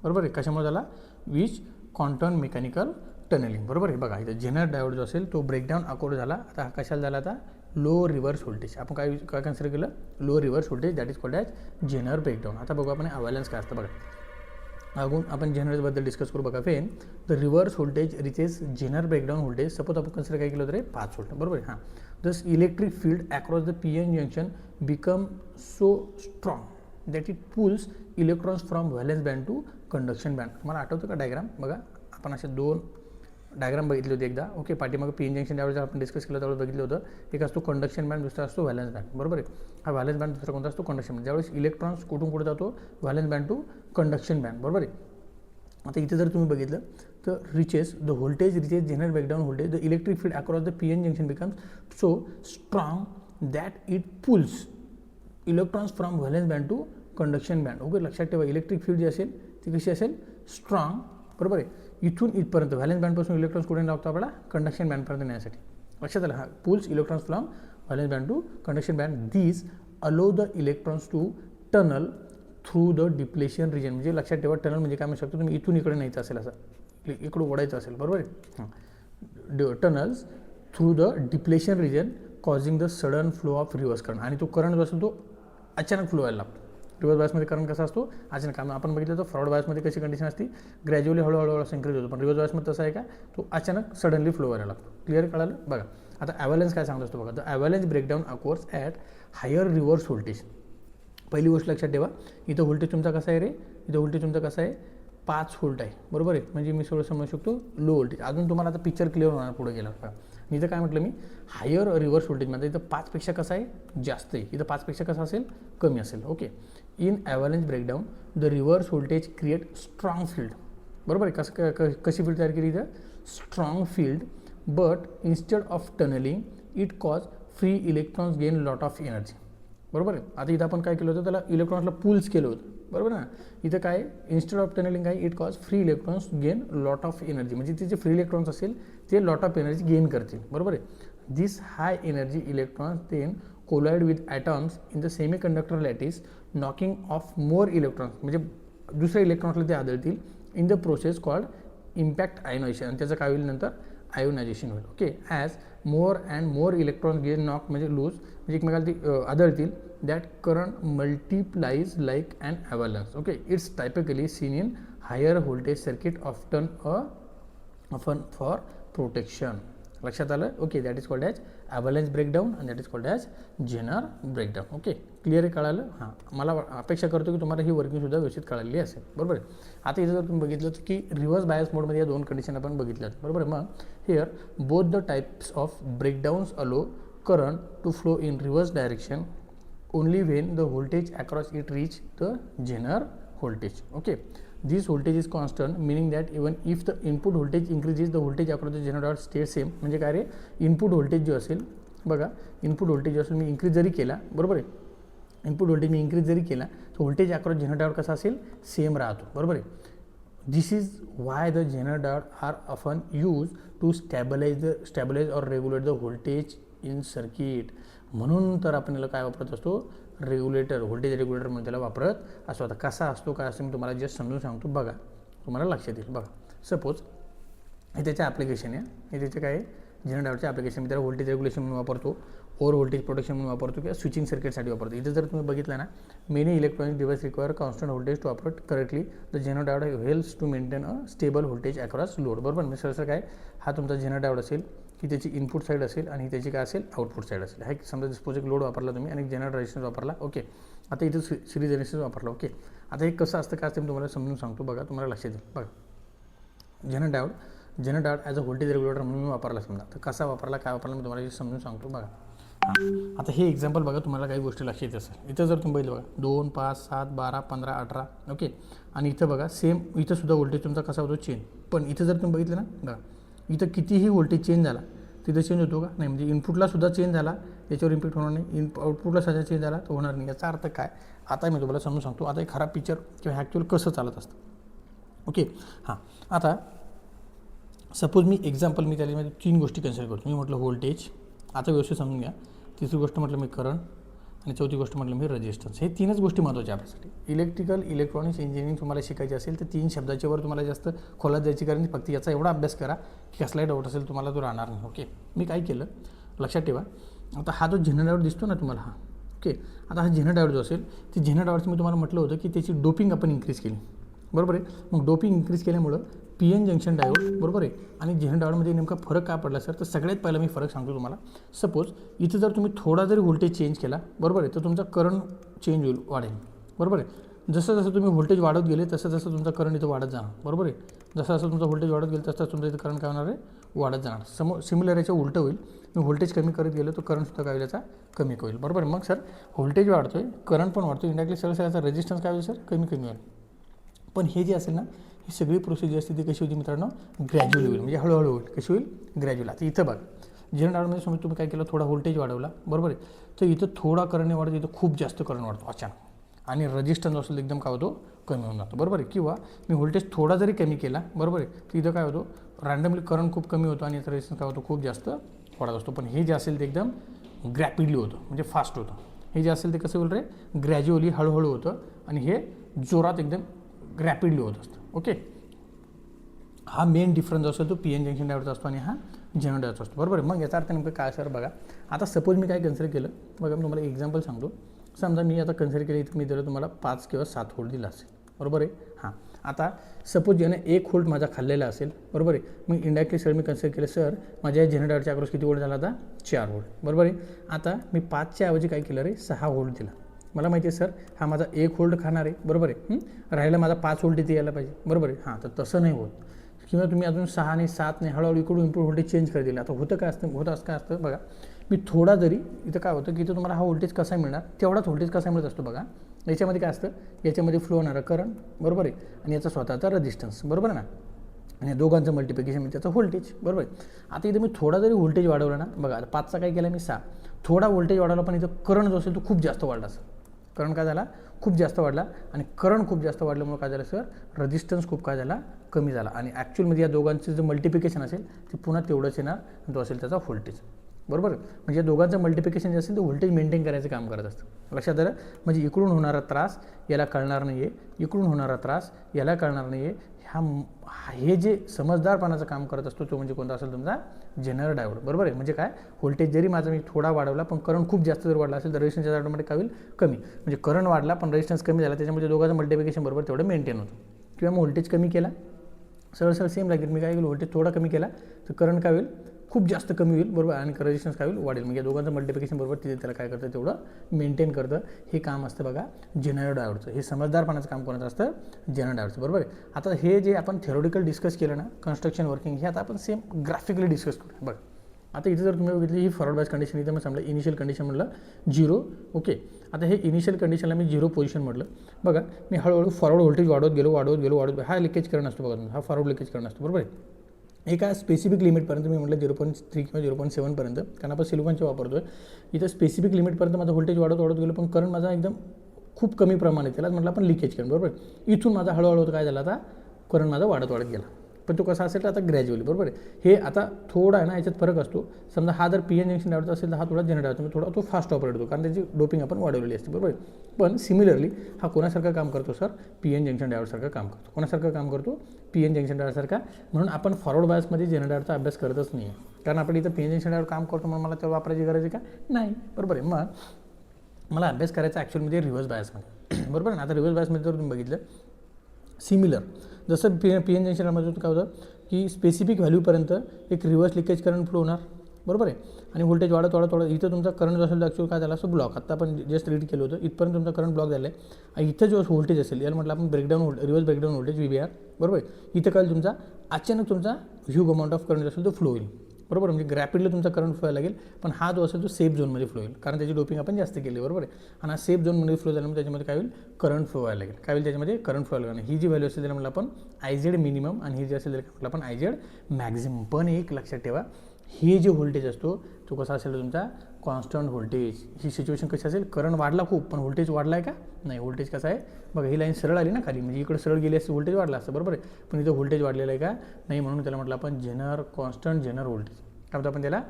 बरोबर आहे. कशामुळे झाला, विच क्वांटम मेकॅनिकल टनलिंग, बरोबर आहे. बघा, इथं जेनर डायोड जो असेल तो ब्रेकडाऊन अकॉर्ड झाला. आता हा कशाला झाला, आता लो रिव्हर्स व्होल्टेज. आपण काय कन्सिडर केलं, low reverse voltage, that is called as Jenner breakdown. आता बघू आपण ॲव्हलन्स काय असतं. बघा, अगून आपण जेनरबद्दल डिस्कस करू. बघा, when the reverse voltage reaches Zener breakdown voltage, suppose आपण कन्सिडर काय केलं होतं रे, 5 व्होल्ट, बरोबर आहे. हां, thus electric field across the P N junction become so strong that it pulls electrons from valence band to conduction band. तुम्हाला आठवतं का डायग्राम. बघा, आपण असे दोन डायग्राम बघितले होते एकदा, ओके. पाठीमागं पी एन जंक्शन त्यावेळेस आपण डिस्कस केलं त्यावेळेस बघितलं होतं. एक असतो कंडक्शन बँड, दुसरा असतो व्हॅलेन्स बँड, बरोबर आहे. हा व्हॅलेन्स बँड, दुसरा कोणता असतो कंडक्शन बँड. ज्यावेळेस इलेक्ट्रॉन्स कुठून कुठे जातो, valence band to conduction band, बरोबर आहे. आता इथे जर तुम्ही बघितलं तर reaches the voltage reaches Zener breakdown voltage, the electric field across the P N junction becomes so strong that it pulls electrons from valence band to conduction band. Okay, लक्षात ठेवा, इलेक्ट्रिक फील्ड जी असेल ती कशी असेल, strong, बरोबर आहे. इथून इथपर्यंत व्हॅलेन्स बँडपासून इलेक्ट्रॉन्स कुठे लागतो आपल्याला, कंडक्शन बँडपर्यंत नेण्यासाठी. लक्षात आलं. हां, pulls electrons from valence band to conduction band. These allow the electrons to tunnel through the depletion region. म्हणजे लक्षात ठेवा, टनल म्हणजे काय म्हणू शकतो तुम्ही, इथून इकडे न्यायचं असेल, असं इकडं ओढायचं असेल, बरोबर आहे. हां, tunnels through the depletion region causing the sudden flow of reverse current. आणि तो करंट जो असतो तो अचानक फ्लो व्हायला लागतो. रिव्हर्स बायसमध्ये करंट कसा असतो, अचानक. आपण बघितलं तर फॉरवर्ड बायसमध्ये कशी कंडिशन असते, ग्रॅज्युअली हळूहळू असं इन्क्रीज होतो. पण रिव्हर्स बायसमध्ये तसं आहे का, तो अचानक सडनली फ्लो व्हायला लागतो. क्लिअर कळालं. बघा आता ॲव्हलन्स काय सांगत असतो बघा. The avalanche breakdown occurs at higher reverse voltage. पहिली गोष्ट लक्षात ठेवा, इथं व्होल्टेज तुमचा कसा आहे रे, इथं व्होल्टेज तुमचा कसा आहे, 5 व्होल्ट आहे, बरोबर आहे. म्हणजे मी सगळं समजू शकतो लो व्होल्टेज. अजून तुम्हाला आता पिक्चर क्लिअर होणार पुढे गेल्यावर. का मी इथं काय म्हटलं, मी हायर रिव्हर्स व्होल्टेज म्हणजे इथं 5पेक्षा कसं आहे, जास्त आहे. इथं 5पेक्षा कसं असेल, कमी असेल. Okay. In avalanche breakdown the reverse voltage create strong field. बरोबर आहे. कशी फील्ड तयार केली इथं, strong field. But instead of tunneling it cause free electrons gain lot of energy. बरोबर आहे. आता इथं आपण काय केलं होतं, त्याला इलेक्ट्रॉन्सला पुल्स केलं होतं, बरोबर ना. इथं काय, इन्स्टेड ऑफ टनलिंग काय, it cause free electrons gain lot of energy. म्हणजे ते जे फ्री इलेक्ट्रॉन्स असेल ते लॉट ऑफ एनर्जी गेन करतील, बरोबर आहे. This high energy electrons then collide with atoms in the semiconductor lattice knocking off more electrons. म्हणजे दुसऱ्या इलेक्ट्रॉन्सला ते आदळतील in the process called impact ionization. आणि त्याचं काय होईल नंतर, आयोनायझेशन होईल. Okay. As more and more electrons gain knock म्हणजे लूज, म्हणजे एकमेकाला ती आदळतील. That current multiplies like and avalanche. Okay. It's typically seen in higher voltage circuit often often for protection. लक्षात आलं. Okay. That is called as avalanche breakdown and that is called as Jenner breakdown. Okay. Clear कळालं. हां, मला अपेक्षा करतो की तुम्हाला ही वर्किंगसुद्धा व्यवस्थित कळालेली असेल, बरोबर आहे. आता इथं जर तुम्ही बघितलं की रिव्हर्स बायस मोडमध्ये या दोन कंडिशन आपण बघितल्यात, बरोबर आहे. मग here both the types of breakdowns allow current to flow in reverse direction only when the voltage across it reach the zener voltage. Okay, this voltage is constant, meaning that even if the input voltage increases the voltage across the zener dot stays same. म्हणजे काय रे, input voltage जो असेल बघा, input voltage जो असेल मी increase जरी केला, बरोबर आहे, इनपुट व्होल्टेज मी इंक्रीज जरी केला तर व्होल्टेज अक्रॉस जेनर डायोड कसा असेल, सेम राहतो, बरोबर आहे. This is why the Jenner diode are often use to stabilize or regulate the voltage in circuit. म्हणून तर आपण याला काय वापरत असतो, रेग्युलेटर, व्होल्टेज रेग्युलेटर म्हणून त्याला वापरत असतो. आता कसा असतो काय असतो मी तुम्हाला जस्ट समजून सांगतो, बघा तुम्हाला लक्षात येईल. बघा सपोज हे त्याचं ॲप्लिकेशन आहे, हे त्याचं काय जेनर डायोडचं ॲप्लिकेशन, मी त्याला व्होल्टेज रेग्युलेशन म्हणून वापरतो, ओव्हर व्होल्टेज प्रोटेक्शन म्हणून वापरतो किंवा स्विचिंग सर्किटसाठी वापरतो. इथे जर तुम्ही बघितलं ना, many electronic device require constant voltage to operate correctly. The Jenner diode helps to maintain a stable voltage across load. बरोबर. म्हणजे सहसा काय, हा तुमचा जेनर डायोड असेल की त्याची इनपुट साईड असेल आणि त्याची काय असेल, आउटपुट साईड असेल. हा समजा सपोज एक लोड वापरला तुम्ही आणि जेनर रेजिस्टन्स वापरला. ओके. आता इथे सिरीज रेजिस्टन्स वापरला. ओके. आता हे कसं असतं काय असतं मी तुम्हाला समजून सांगतो, बघा तुम्हाला लक्षात येईल. बघा Jenner diode as a voltage regulator म्हणून मी वापरला समजा, तर कसा वापरला काय वापरला मी तुम्हाला समजून सांगतो. बघा आता हे एक्झाम्पल बघा, तुम्हाला काही गोष्टी लक्षात येत असेल. इथं जर तुम्ही बघितलं बघा 2, 5, 7, 12, 15, 18. ओके. आणि इथं बघा सेम, इथं सुद्धा व्होल्टेज तुमचा कसा होतो, चेंज. पण इथं जर तुम्ही बघितलं ना, बघा इथं कितीही व्होल्टेज चेंज झाला तिथं चेंज होतो का, नाही. म्हणजे इनपुटला सुद्धा चेंज झाला त्याच्यावर इम्पॅक्ट होणार नाही, आउटपुटला सुद्धा चेंज झाला तर होणार नाही. याचा अर्थ काय, आता मी तुम्हाला समजून सांगतो. आता एक खराब पिक्चर किंवा ॲक्च्युअल कसं चालत असतं. ओके. हां, आता सपोज मी एक्झाम्पल मी त्याच्यामध्ये 3 गोष्टी कन्सिडर करतो. मी म्हटलं व्होल्टेज, आता व्यवस्थित समजून घ्या. तिसरी गोष्ट म्हटलं मी करंट आणि चौथी गोष्ट म्हटलं मी रेजिस्टन्स. हे 3च गोष्टी महत्त्वाच्या आपल्यासाठी. इलेक्ट्रिकल इलेक्ट्रॉनिक्स इंजिनिअरिंग तुम्हाला शिकायची असेल तर 3 शब्दाच्या वर तुम्हाला जास्त खोलात जायची, कारण फक्त याचा एवढा अभ्यास करा की कसलाही डाऊट असेल तुम्हाला तो राहणार नाही. ओके. मी काय केलं लक्षात ठेवा. आता हा जो जेनर डायोड दिसतो ना तुम्हाला, हा ओके. आता हा जेनर डायोड जो असेल ती जेनर डायोडचं मी तुम्हाला म्हटलं होतं की त्याची डोपिंग आपण इन्क्रीज केली, बरोबर आहे. मग डोपिंग इन्क्रीज केल्यामुळं PN जंक्शन डायोड, बरोबर आहे, आणि जेनर डायोडमध्ये नेमका फरक काय पडला सर, तर सगळ्यात पहिला मी फरक सांगतो तुम्हाला. सपोज इथं जर तुम्ही थोडा जरी व्होल्टेज चेंज केला, बरोबर आहे, तर तुमचा करंट चेंज होईल, वाढेल, बरोबर आहे. जसं जसं तुम्ही व्होल्टेज वाढत गेले तसं तसं तुमचा करंट इथं वाढत जाणार, बरोबर आहे. जसं जसं तुमचा व्होल्टेज वाढत गेलं तसं तुमचं इथं करंट काय होणार आहे, वाढत जाणार. सिमिलर याच्या उलटं होईल. मी व्होल्टेज कमी करत गेलो तर करंटसुद्धा काय होईल, याचा कमी होईल, बरोबर आहे. मग सर व्होल्टेज वाढतोय, करंट पण वाढतो, इंडायरेक्टली सर याचा रेजिस्टन्स काय होईल सर, कमी होईल. पण हे जे असेल ना, ही सगळी प्रोसेस जी असते ती कशी होती मित्रांनो, ग्रॅज्युअली होईल, म्हणजे हळूहळू होईल. कशी होईल, ग्रॅज्युअली. आता इथं बघा जेनर डायोडमध्ये समजा तुम्ही काय केलं, थोडा व्होल्टेज वाढवला, बरोबर आहे, तर इथं थोडा करंट वाढतो, इथं खूप जास्त करंट वाढतो अचानक, आणि रेजिस्टन्स असेल एकदम काय होतो, कमी होऊन जातो, बरोबर आहे. किंवा मी व्होल्टेज थोडा जरी कमी केला, बरोबर आहे, तर इथं काय होतो, रँडमली करंट खूप कमी होतो आणि याचा रेजिस्टन्स काय होतो, खूप जास्त वाढत असतो. पण हे जे असेल ते एकदम रॅपिडली होतं, म्हणजे फास्ट होतं. हे जे असेल ते कसं होईल रे, ग्रॅज्युअली हळूहळू होतं आणि हे जोरात एकदम रॅपिडली होत असतं. ओके, हा मेन डिफरन्स असेल तो पी एन जंक्शन डायोडचा असतो आणि हा जेनर डायोडचा असतो. बरोबर आहे. मग याचा अर्थ नेमकं काय सर बघा, आता सपोज मी काय कन्सिडर केलं बघा, मी तुम्हाला एक्झाम्पल सांगतो. समजा मी आता कन्सिडर केलं इथं मी दिलं तुम्हाला 5 किंवा 7 व्होल्ट दिला असेल. बरोबर आहे. हां, आता सपोज यानं 1 व्होल्ट माझा खाल्लेला असेल. बरोबर आहे. मग इंडायरेक्टली सर मी कन्सिडर केलं सर माझ्या जेनर डायोडच्या अक्रॉस किती व्होल्ट झाला आता 4 व्होल्ट. बरोबर आहे. आता मी 5च्या ऐवजी काय केलं रे 6 व्होल्ट दिला. मला माहिती आहे सर हा माझा 1 व्होल्ट खाणार आहे. बरोबर आहे. राहिला माझा 5 व्होल्ट इथे यायला पाहिजे. बरोबर आहे. हां, तर तसं नाही होत. किंवा तुम्ही अजून 6 आणि 7 ने हळूहळू इकडून इनपुट व्होल्टेज चेंज कर दिला. आता होतं काय असतं, होतं असं काय असतं बघा, मी थोडा जरी इथं काय होतं की इथं तुम्हाला हा व्होल्टेज कसा मिळणार, तेवढाच व्होल्टेज कसा मिळत असतो बघा. याच्यामध्ये काय असतं, याच्यामध्ये फ्लो होणारा करंट. बरोबर आहे. आणि याचा स्वतःचा रेजिस्टन्स. बरोबर आहे ना. आणि दोघांचं मल्टिप्लिकेशन म्हणजे त्याचं व्होल्टेज. बरोबर आहे. आता इथं मी थोडा जरी व्होल्टेज वाढवला ना बघा, आता 5चा काय केला मी 6, थोडा व्होल्टेज वाढवला पण इथं करंट जो असेल तो खूप जास्त वाढला असेल. करंट काय झाला, खूप जास्त वाढला. आणि करंट खूप जास्त वाढल्यामुळे काय झालं सर, रेजिस्टन्स खूप काय झाला, कमी झाला. आणि ॲक्च्युअलमध्ये या दोघांचं जे मल्टिप्लिकेशन असेल ते पुन्हा तेवढंच येणार, जो असेल त्याचा व्होल्टेज. बरोबर. म्हणजे दोघांचं मल्टिप्लिकेशन जे असेल ते व्होल्टेज मेंटेन करायचं काम करत असतं. लक्षात आलं. म्हणजे इकडून होणारा त्रास याला कळणार नाही आहे, इकडून होणारा त्रास याला कळणार नाही आहे. हे जे समजदारपणाचं काम करत असतो तो म्हणजे कोणता असेल तुमचा जेनर डायोड. बरोबर आहे. म्हणजे काय, व्होल्टेज जरी माझा मी थोडा वाढवला पण करंट खूप जास्त जर वाढला असेल तर रेजिस्टन्स ऑटोमॅटिक काय होईल, कमी. म्हणजे करंट वाढला पण रेजिस्टन्स कमी झाला, त्याच्यामुळे दोघांचं मल्टिप्लिकेशन बरोबर तेवढं मेंटेन होतं. किंवा मग व्होल्टेज कमी केला, सरळ सेम लागेल. मी काय केलं, व्होल्टेज थोडा कमी केला तर करंट काय होईल, खूप जास्त कमी होईल. बरोबर. आणि रेजिस्टन्स काय होईल, वाढेल. म्हणजे दोघांचं मल्टिप्लिकेशन बरोबर तिथे त्याला काय करतं, तेवढं मेंटेन करतं. हे काम असतं बघा जेनर डायोडचं. हे समजदारपणाचं काम कोणाचं असतं, जेनर डायोडचं. बरोबर आहे. आता हे जे आपण थेरोटिकल डिस्कस केलं ना, कन्स्ट्रक्शन वर्किंग, हे आता आपण सेम ग्राफिकली डिस्कस करू. बघा आता इथे जर तुम्ही बघितली ही फॉरवर्ड बायस कंडिशन, इथं मी समजा इनिशियल कंडिशन म्हटलं 0. ओके, आता हे इनिशियल कंडिशनला मी 0 पोझिशन म्हटलं. बघा मी हळूहळू फॉरवर्ड व्होल्टेज वाढवत गेलो. हा लिकेज करंट असतो बघा, हा फॉरवर्ड लिकेज करंट असतो. बरोबर आहे. एका स्पेसिफिक लिमिटपर्यंत मी म्हटलं 0.3 किंवा 0.7पर्यंत, कारण आपण सिलिकॉनचे वापरतो आहे. इथं स्पेसिफिक लिमिटपर्यंत माझं व्होल्टेज वाढवत गेलो पण करंट माझा एकदम खूप कमी प्रमाणात, त्यालाच म्हटलं आपण लिकेज करंट. बरोबर. इथून माझा हळूहळू काय झाला, आता करंट माझा वाढत गेला. पण तो कसा असेल तर आता ग्रॅज्युअली. बरोबर आहे. हे आता थोडा आहे ना, याच्यात फरक असतो. समजा हा जर पी एन जंक्शन डायोडचा असेल तर हा थोडा जेनर डायोडचा, थोडा तो फास्ट ऑपरेट होतो कारण त्याची डोपिंग आपण वाढवलेली असते. बरोबर आहे. पण सिमिलरली हा कोणासारखं काम करतो सर, पी एन जंक्शन डायोडसारखं काम करतो. कोणासारखं काम करतो, पी एन जंक्शन डायोडसारखा. म्हणून आपण फॉरवर्ड बायसमध्ये जेनर डायोडचा अभ्यास करतच नाही आहे, कारण आपण इथं पी एन जंक्शन डायोड काम करतो म्हणून मला ते वापरायची गरज आहे का, नाही. बरोबर आहे. मग मला अभ्यास करायचा ॲक्च्युअलमध्ये रिव्हर्स बायसमध्ये. बरोबर आहे ना. आता रिव्हर्स बायसमध्ये जर तुम्ही बघितलं सिमिलर, जसं पी एन जंक्शनमध्ये काय होतं की स्पेसिफिक व्हॅल्यूपर्यंत एक रिव्हर्स लिकेज करंट फ्लो होणार. बरोबर आहे. आणि व्होल्टेज वाढत इथं तुमचा करंट जो असेल तर ॲक्च्युअली काय झाला असं ब्लॉक, आता आपण जस्ट रीड केलं होतं, इथपर्यंत तुमचा करंट ब्लॉक झाला आहे. आणि इथं जो व्होल्टेज असेल याला म्हटलं आपण रिव्हर्स ब्रेकडाऊन व्होल्टेज VBR. बरोबर आहे. इथं काय तुमचा अचानक तुमचा ह्यूज अमाऊंट ऑफ करंट जो असेल तो फ्लो होईल. बरोबर. म्हणजे रॅपिडली तुमचा करंट फ्लो व्हायला लागेल, पण हा जो असेल तो सेफ झोनमध्ये फ्लो होईल कारण त्याची डोपिंग आपण जास्त केली. बरोबर आहे. आणि हा सेफ झोनमध्ये फ्लो झाल्यामुळे त्याच्यामध्ये काय होईल, करंट फ्लो व्हायला लागेल. काय होईल, त्याच्यामध्ये करंट फ्लो व्हायला लागेल. ही जी व्हॅल्यू असेल त्याला म्हटलं आपण IZ मिनिमम आणि ही जी असेल त्याला म्हटलं आपण IZ मॅक्झिमम. पण एक लक्षात ठेवा, हे जे व्होल्टेज असतो तो कसा असेल तुमचा कॉन्स्टंट व्होल्टेज. ही सिच्युएशन कशी असेल, करंट वाढला खूप पण व्होल्टेज वाढला आहे का, नाही. व्होल्टेज कसा आहे बघा, ही लाईन सरळ आली ना खाली, म्हणजे इकडे सरळ गेली असते व्होल्टेज वाढला असतं. बरोबर आहे. पण इथं व्होल्टेज वाढलेलं आहे का, नाही. म्हणून त्याला म्हटलं आपण कॉन्स्टंट जेनर व्होल्टेज. काय म्हणतो आपण त्याला,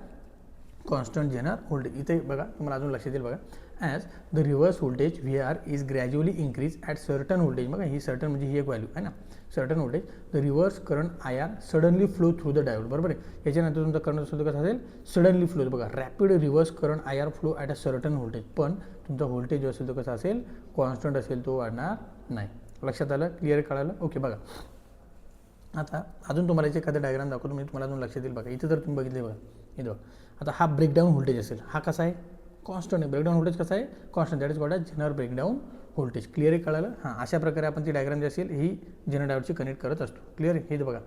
कॉन्स्टंट जेनर व्होल्टेज. इथे बघा तुम्हाला अजून लक्षात येईल बघा, as the reverse voltage VR is gradually increase at certain voltage. बघा ही सर्टन म्हणजे ही एक व्हॅल्यू आहे ना, certain voltage. The reverse current IR suddenly flow through the diode. बरोबर आहे. याच्यानंतर तुमचा करंट असतो कसा असेल, सडनली फ्लो. बघा rapid reverse current IR flow at a certain voltage. पण तुमचा व्होल्टेज जो असेल तो कसा असेल, कॉन्स्टंट असेल, तो वाढणार नाही. लक्षात आलं, क्लिअर कळालं. ओके. बघा आता अजून तुम्हाला याचे एखादं डायग्राम दाखवतो, म्हणजे तुम्हाला अजून लक्षात येईल. बघा इथं जर तुम्ही बघितले बघा, इथं आता हा ब्रेकडाऊन व्होल्टेज असेल, हा कसा आहे, कॉन्स्टंट आहे. ब्रेकडाऊन व्होल्टेज कसा आहे, constant. That is called as Jenner breakdown voltage. Clear आहे, कळालं. हां, अशा प्रकारे आपण ती डायग्राम जी असेल ही जेनर डायोडची कनेक्ट करत असतो. क्लिअर आहे. हे बघा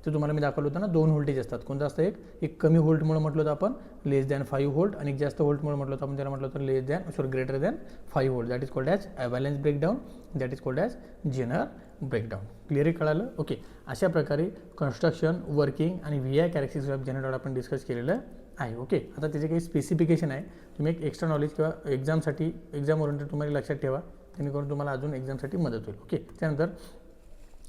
ते तुम्हाला मी दाखवलं होतं ना, 2 व्होल्टेज असतात. कोणतं असतं, एक कमी व्होल्टमुळे म्हटलं होतं आपण लेस दॅन 5 व्होल्ट, आणि एक जास्त व्होल्टमुळे म्हटलं होतं आपण त्याला म्हटलं होतं greater than 5 volt. That is called as avalanche breakdown. That is called as Jenner breakdown. Clear आहे, कळालं. ओके. अशा प्रकारे कन्स्ट्रक्शन, वर्किंग आणि VI characteristics of zener diode आपण डिस्कस केलेलं आहे. ओके. आता त्याचे काही स्पेसिफिकेशन आहे, तुम्ही एक एक्स्ट्रा नॉलेज किंवा एक्झाम ओरिएंटेड तुम्हाला लक्षात ठेवा, जेणेकरून तुम्हाला अजून एक्झामसाठी मदत होईल. ओके. त्यानंतर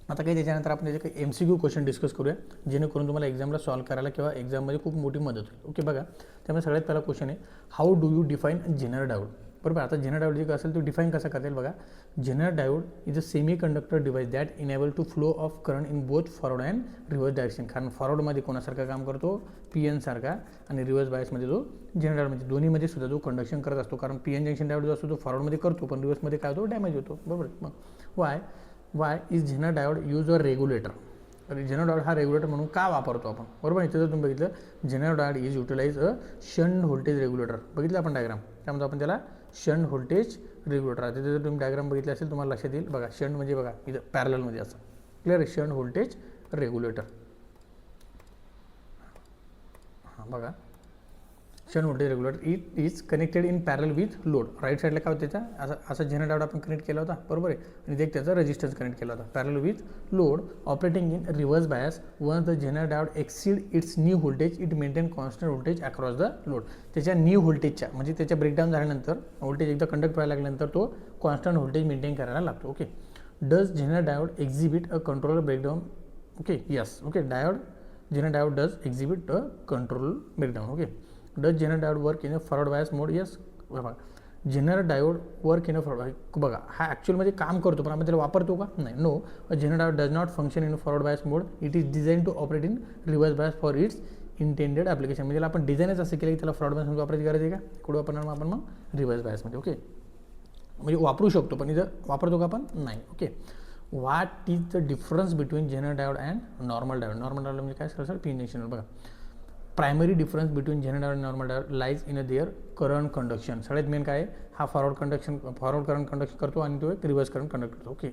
आता काही त्याच्यानंतर आपण त्याचे काही MCQ क्वेश्चन डिस्कस करूया, जेणेकरून तुम्हाला एक्झामला सॉल्व्ह करायला किंवा एक्झाममध्ये खूप मोठी मदत होईल. ओके, बघा त्यामुळे सगळ्यात पहिला क्वेश्चन आहे, how do you define Zener diode. बरोबर, आता जेनर डायोड जे असेल तो डिफाईन कसा करता येईल बघा. Jenner diode is a semiconductor device that enable to flow of current in both forward and reverse direction. कारण फॉरवर्डमध्ये कोणासारखं काम करतो, PN सारखा, आणि रिव्हर्स बायसमध्ये जो जेनर डायोड म्हणजे दोन्हीमध्ये सुद्धा जो कंडक्शन करत असतो. कारण PN जंक्शन डायोड जो असतो तो फॉरवर्डमध्ये करतो, पण रिव्हर्समध्ये काय होतो, डॅमेज होतो. बरोबर, मग why is Zener diode use a regulator. Zener diode हा रेग्युलेटर म्हणून का वापरतो आपण. बरोबर, इथे जर तुम्ही बघितलं Zener diode is utilize a shunt voltage regulator. बघितलं आपण डायग्राम, त्यामध्ये आपण त्याला शंट व्होल्टेज रेग्युलेटर आहे. तिथे जर तुम्ही डायग्राम बघितले असेल तुम्हाला लक्षात येईल. बघा शंट म्हणजे बघा इथं पॅरललमध्ये असं क्लिअर आहे, शंट व्होल्टेज रेग्युलेटर. हां बघा, shunt voltage regulator it is connected in parallel with load. Right साईडला काय होतं त्याचा असा जेनर डायोड आपण कनेक्ट केला होता. बरोबर आहे, आणि एक त्याचा रेजिस्टन्स कनेक्ट केला होता parallel with load, operating in reverse bias. Once the Jenner diode exceed its new voltage it maintain constant voltage across the load. त्याच्या न्यू व्होल्टेजच्या म्हणजे त्याच्या ब्रेकडाऊन झाल्यानंतर व्होल्टेज एकदा कंडक्ट व्हायला लागल्यानंतर तो कॉन्स्टंट व्होल्टेज मेंटेन करायला लागतो. Okay, does zener diode exhibit a control breakdown. Okay, yes. Okay, zener diode does exhibit a control breakdown. Okay, does zener diode work in a forward bias mode. Yes, बघा Jenner diode work in a forward. बघा हा ॲक्च्युअलमध्ये काम करतो, पण आपण त्याला वापरतो का, नाही. No, Zener diode does not function in forward bias mode. It is design to operate in reverse bias for its intended application. म्हणजे आपण डिझाईनच असं केलं की त्याला फॉरवर्ड बायसमध्ये वापरायची गरज आहे का, कुठं वापरणार आपण मग रिव्हर्स बायसमध्ये. ओके, म्हणजे वापरू शकतो, पण इथं वापरतो का आपण, नाही. Okay, what is the difference between zener diode and normal diode. Normal diode म्हणजे काय सर, PN जंक्शन. बघा primary difference between zener diode आणि normal diode lies in a their current conduction. सगळ्यात मेन काय आहे, हा फॉरवर्ड करंट कंडक्शन करतो आणि तो एक रिव्हर्स करंट कंडक्ट करतो. Okay,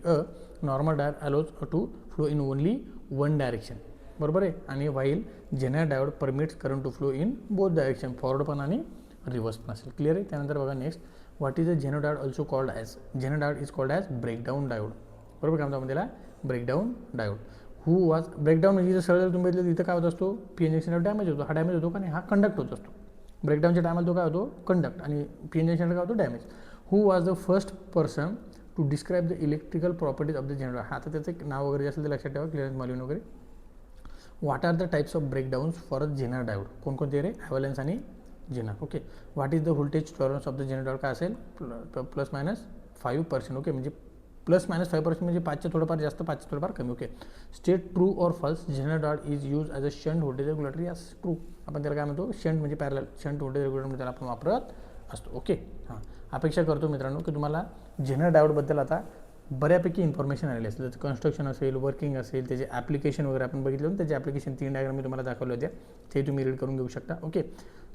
normal diode allows to flow in only one direction. बरोबर आहे, आणि while Zener diode permits current to flow in both direction, forward पण आणि रिव्हर्स पण असेल. क्लिअर आहे. त्यानंतर बघा next, what is a Jenner diode also called as. Jenner diode is called as breakdown diode. बरोबर, काय म्हणतो आपण त्याला, breakdown diode. Who was breakdown म्हणजे जर सरळ तुम्ही बघितलं तिथं काय होत असतो, PN जंक्शनला डॅमेज होतो. हा डॅमेज होतो का नाही, हा कंडक्ट होत असतो. ब्रेकडाऊनच्या टायमाला तो काय होतो, कंडक्ट, आणि PN जंक्शनला काय होतो, damage. Who was the first person to describe the electrical properties of the Zener. हा तर त्याचं एक नाव वगैरे असेल तर लक्षात ठेवा, क्लिअरन्स मॉल्युन वगैरे. What are the types of breakdowns for a Jenner diode. कोणकोणते रे, ॲव्हलन्स आणि zener. Okay, what is the voltage tolerance of the Jenner diode. काय असेल, +-5%. ओके, म्हणजे +-5% म्हणजे 5च्या थोडंफार जास्त, 5च्या थोडंफार कमी. Okay, state true or false, Zener diode is use as a shunt voltage regulator. Yes, true. आपण त्याला काय म्हणतो, शंट म्हणजे पॅरलल, शंट व्होल्टेज रेग्युलेटर त्याला आपण वापरत असतो. ओके, हां, अपेक्षा करतो मित्रांनो की तुम्हाला जेनर डायोडबद्दल आता बऱ्यापैकी इन्फॉर्मेशन आलेली असेल. त्याचं कन्स्ट्रक्शन असेल, वर्किंग असेल, त्याचे ॲप्लिकेशन वगैरे आपण बघितलं. त्याचे ॲप्लिकेशन 3 डायग्राम मी तुम्हाला दाखवले होते, ते तुम्ही रीड करून घेऊ शकता. ओके,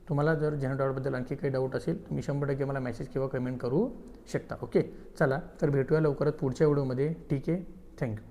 तुम्हाला जर जेनर डायोडबद्दल आणखी काही डाऊट असेल तुम्ही 100% मला मेसेज किंवा कमेंट करू शकता. ओके, चला तर भेटूया लवकरच पुढच्या व्हिडिओमध्ये. ठीक आहे, थँक्यू.